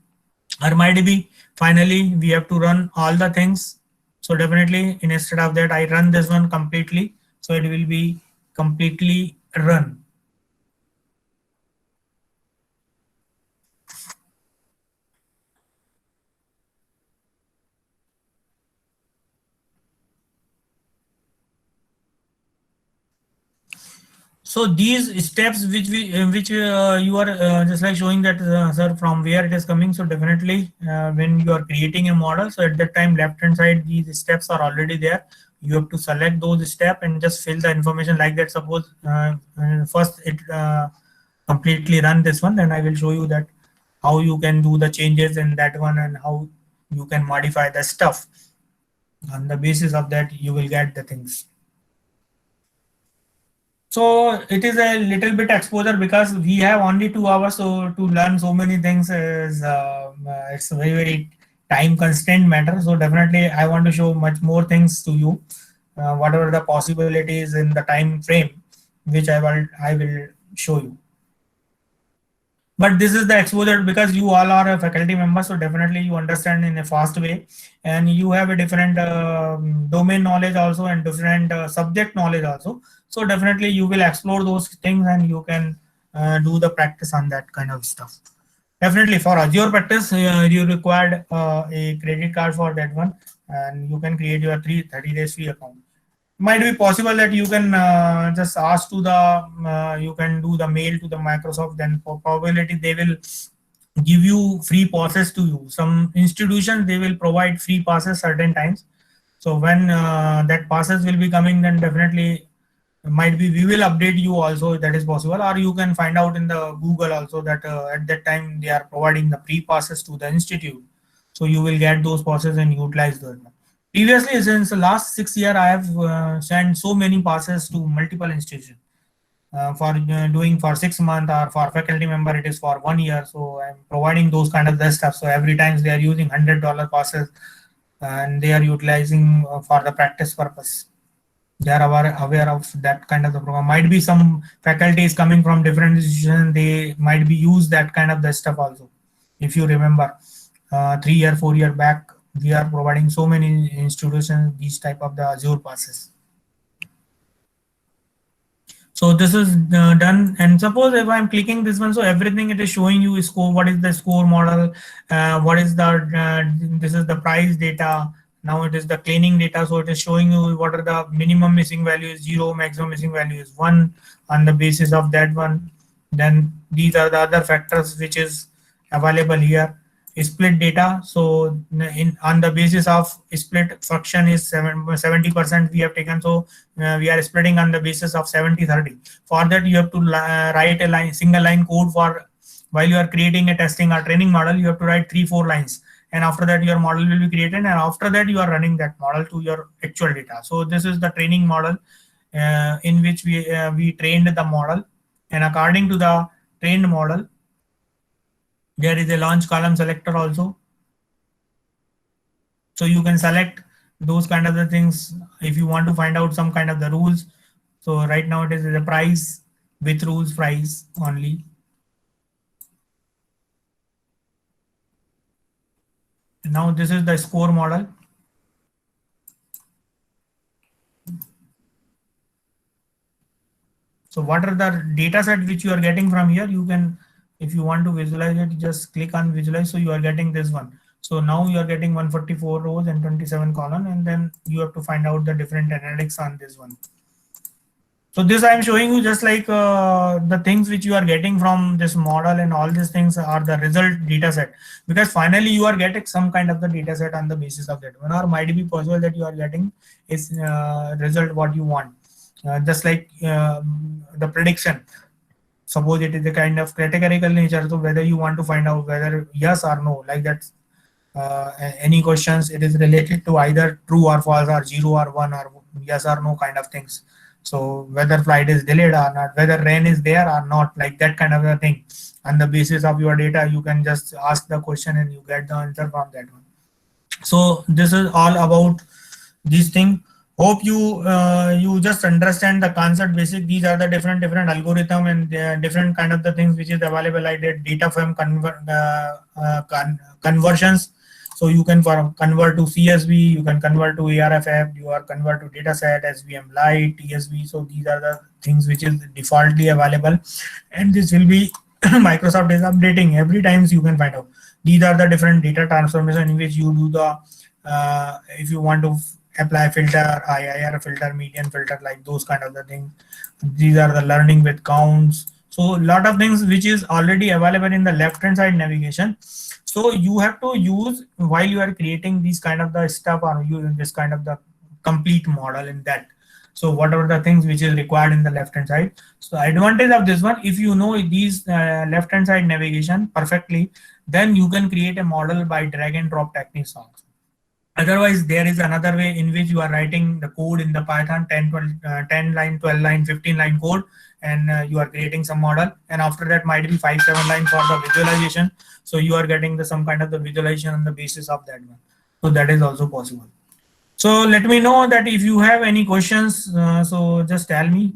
Or might be finally we have to run all the things. So definitely instead of that, I run this one completely. So it will be completely run. So these steps which you are just like showing that sir, from where it is coming. So definitely when you are creating a model, so at that time left hand side these steps are already there. You have to select those steps and just fill the information like that. Suppose first it completely run this one, then I will show you that how you can do the changes in that one and how you can modify the stuff. On the basis of that you will get the things. So it is a little bit exposure because we have only 2 hours, so to learn so many things is it's a very time constraint matter. So definitely I want to show much more things to you, whatever the possibilities in the time frame which I will show you. But this is the exposure because you all are a faculty member, so definitely you understand in a fast way, and you have a different domain knowledge also and different subject knowledge also. So definitely you will explore those things and you can do the practice on that kind of stuff. Definitely for Azure practice, you required a credit card for that one, and you can create your 30 days free account. Might be possible that you can just ask to the you can do the mail to the Microsoft, then for probability they will give you free passes to you. Some institutions they will provide free passes certain times. So when that passes will be coming, then definitely might be we will update you also, that is possible. Or you can find out in the Google also that at that time they are providing the free passes to the institute. So you will get those passes and utilize them. Previously, since the last 6 years, I have sent so many passes to multiple institutions for doing for 6 months, or for faculty member it is for 1 year. So I'm providing those kind of the stuff. So every time they are using $100 passes and they are utilizing for the practice purpose. They are aware of that kind of the program. Might be some faculties coming from different institutions, they might be use that kind of the stuff also. If you remember 3 year, 4 year back, we are providing so many institutions these type of the Azure passes. So this is done, and suppose if I'm clicking this one, so everything it is showing you score, what is the score model, what is the this is the price data. Now it is the cleaning data, so it is showing you what are the minimum missing value is 0, maximum missing value is 1. On the basis of that one, then these are the other factors which is available here. Split data, so on the basis of split function is 70% we have taken, so we are splitting on the basis of 70-30. For that you have to write a single line code. For while you are creating a testing or training model, you have to write 3-4 lines, and after that your model will be created, and after that you are running that model to your actual data. So this is the training model in which we trained the model, and according to the trained model there is a launch column selector also. So you can select those kind of the things if you want to find out some kind of the rules. So right now it is the price with rules price only. Now this is the score model. So what are the data set which you are getting from here? You can, if you want to visualize it, just click on visualize. So you are getting this one. So now you are getting 144 rows and 27 column, and then you have to find out the different analytics on this one. So this I am showing you just like the things which you are getting from this model, and all these things are the result data set, because finally you are getting some kind of the data set on the basis of that one, or might be possible that you are getting is result what you want, just like the prediction. Suppose it is a kind of categorical nature, so whether you want to find out whether yes or no, like that any questions, it is related to either true or false or 0 or 1 or yes or no kind of things. So whether flight is delayed or not, whether rain is there or not, like that kind of a thing. On the basis of your data, you can just ask the question and you get the answer from that one. So this is all about these things. Hope you just understand the concept basic. These are the different algorithm and different kind of the things which is available. I did data frame conversions. So you can convert to CSV, you can convert to ARFF, you are convert to dataset, SVM Lite, TSV. So these are the things which is defaultly available, and this will be Microsoft is updating every times. You can find out these are the different data transformation in which you do the if you want to apply filter, IIR filter, median filter, like those kind of the things. These are the learning with counts. So a lot of things which is already available in the left hand side navigation. So you have to use while you are creating these kind of the stuff, or using this kind of the complete model in that. So whatever the things which is required in the left hand side. So advantage of this one, if you know these left hand side navigation perfectly, then you can create a model by drag and drop techniques also. Otherwise, there is another way in which you are writing the code in the Python 10 line, 12 line, 15 line code, and you are creating some model, and after that might be 5-7 line for the visualization. So you are getting the some kind of the visualization on the basis of that one. So that is also possible. So let me know that if you have any questions, so just tell me.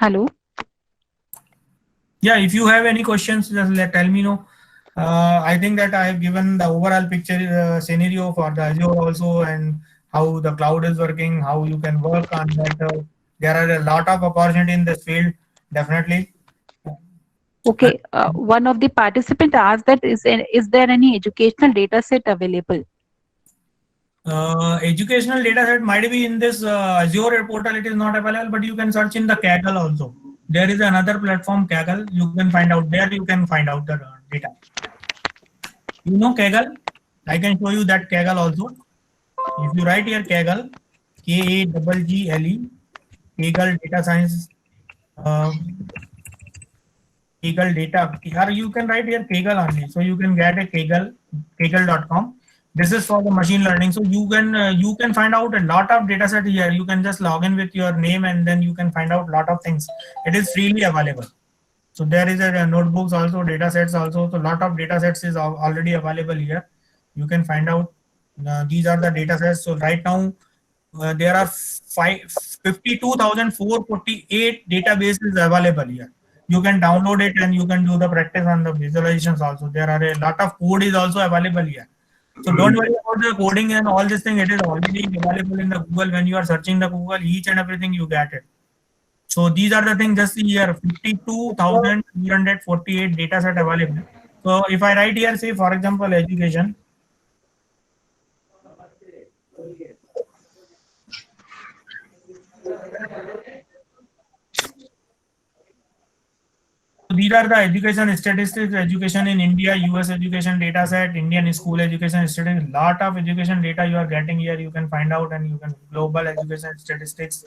Hello. Yeah, if you have any questions, just tell me know. I think that I have given the overall picture scenario for the Azure also, and how the cloud is working, how you can work on that. There are a lot of opportunity in this field, definitely. Okay. One of the participant asked that is there any educational data set available? Educational data set might be in this Azure portal. It is not available, but you can search in the Kaggle also. There is another platform, Kaggle. You can find out there. You can find out the data. You know Kaggle? I can show you that Kaggle also. If you write here Kaggle, Kaggle, Kaggle data science, uh, Kaggle data, or you can write here Kaggle only. So you can get a Kaggle, Kaggle.com. This is for the machine learning. So you can find out a lot of data set here. You can just log in with your name, and then you can find out a lot of things. It is freely available. So there is a notebooks also, data sets also. So lot of data sets is already available here. You can find out these are the data sets. So right now there are 52,448 databases available here. You can download it and you can do the practice on the visualizations also. There are a lot of code is also available here. So don't worry about the coding and all this thing. It is already available in the Google. When you are searching the Google, each and everything you get it. So these are the things. Just see here, 52,348 data set available. So if I write here, say for example, education. So these are the education statistics, education in India, US education data set, Indian school education statistics. Lot of education data you are getting here. You can find out, and you can global education statistics.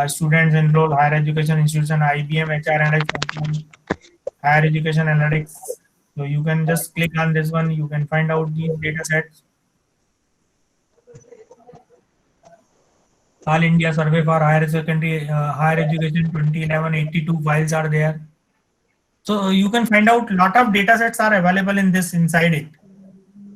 Students enrolled, higher education institution, IBM, HRNS, higher education analytics. So you can just click on this one. You can find out these data sets. All India survey for higher secondary, higher education 2011 82 files are there. So you can find out lot of data sets are available in this inside it.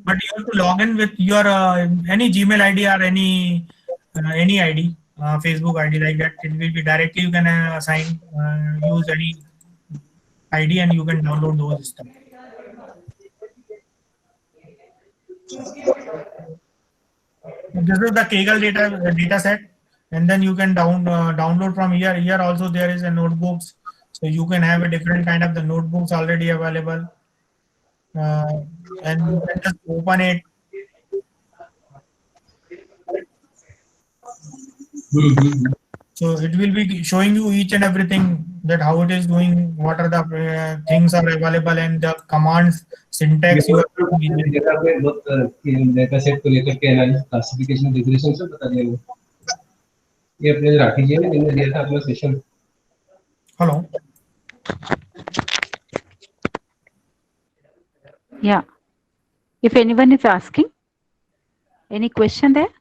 But you have to log in with your any Gmail ID or any ID, Facebook ID like that. It will be directly you can assign use any ID and you can download those stuff. This is the Kaggle data set, and then you can download from here. Here also there is a notebooks, so you can have a different kind of the notebooks already available, uh, and you can just open it. So it will be showing you each and everything, that how it is doing, what are the things are available, and the commands ये syntax you बहुत have to use. जगह पे बहुत data set को लेकर के analysis classification regression सब बता दिया वो। ये अपने राठी जी ने जिन्होंने दिया था अपना session. Hello. Yeah. If anyone is asking, any question there?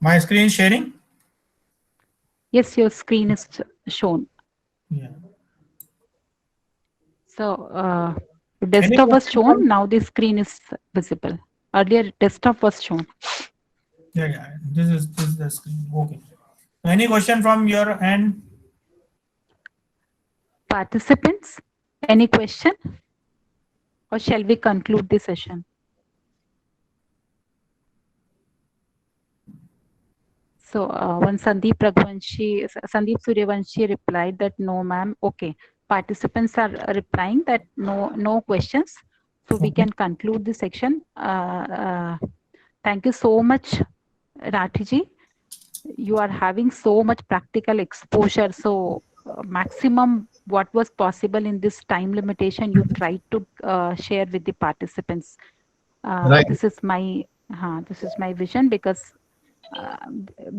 My screen is sharing. Yes, your screen is shown. Yeah. So desktop was question shown. from- Now the screen is visible. Earlier desktop was shown. Yeah. This is the screen. Okay. Any question from your end? Participants, any question? Or shall we conclude the session? So when Sandeep Suryavanshi replied that no, ma'am. Okay, participants are replying that no questions. So we Okay. can conclude the section. Thank you so much, Rathiji. You are having so much practical exposure. So maximum what was possible in this time limitation, you tried to share with the participants. Right. This is my vision, because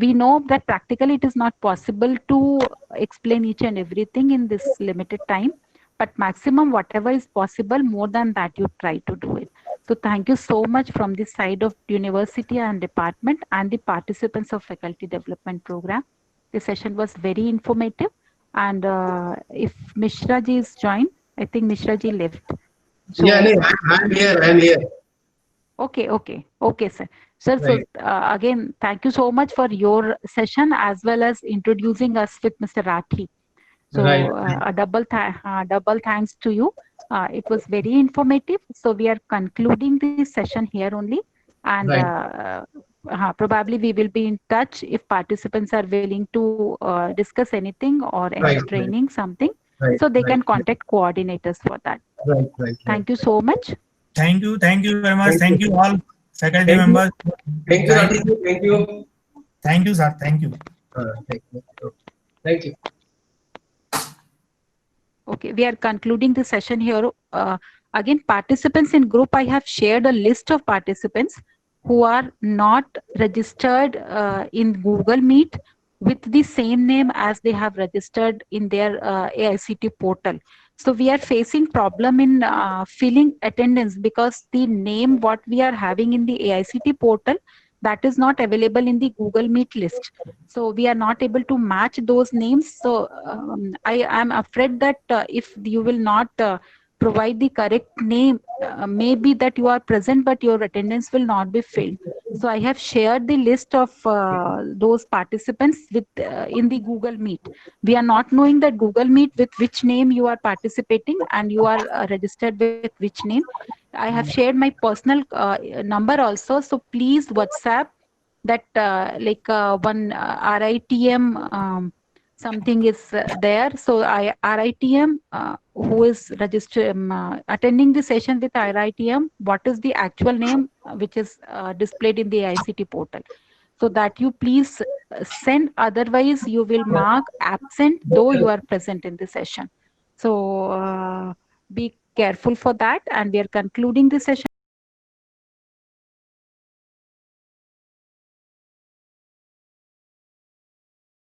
we know that practically it is not possible to explain each and everything in this limited time, but maximum whatever is possible, more than that you try to do it. So thank you so much from the side of university and department and the participants of faculty development program. The session was very informative, and if Mishra ji is joined, I think Mishra ji left. So Yeah, no, I'm here. I'm here. Okay, sir. Sir, Right. so again, thank you so much for your session as well as introducing us with Mr. Rathi. So Right. a double thanks to you. It was very informative. So we are concluding this session here only, and Right. probably we will be in touch if participants are willing to discuss anything or any Right. training, something. Right. So they Right. can contact coordinators for that. Right. Thank you so much. Thank you very much. Thank Thank you. you all faculty Thank you. members. Thank you, Rathi ji. Thank you. Thank you, sir. Thank you. Thank you. Thank you. Okay, we are concluding the session here. Again, participants in group, I have shared a list of participants who are not registered in Google Meet with the same name as they have registered in their AICT portal. So we are facing problem in filling attendance, because the name what we are having in the AICT portal, that is not available in the Google Meet list. So we are not able to match those names. So I am afraid that if you will not provide the correct name, maybe that you are present but your attendance will not be filled. So I have shared the list of those participants with in the Google Meet. We are not knowing that Google Meet with which name you are participating and you are registered with which name. I have shared my personal number also. So please WhatsApp that one RITM something is there. So RITM who is registered attending the session with RITM, what is the actual name which is displayed in the ICT portal, so that you please send, otherwise you will mark absent though you are present in the session. So be careful for that, and we are concluding the session.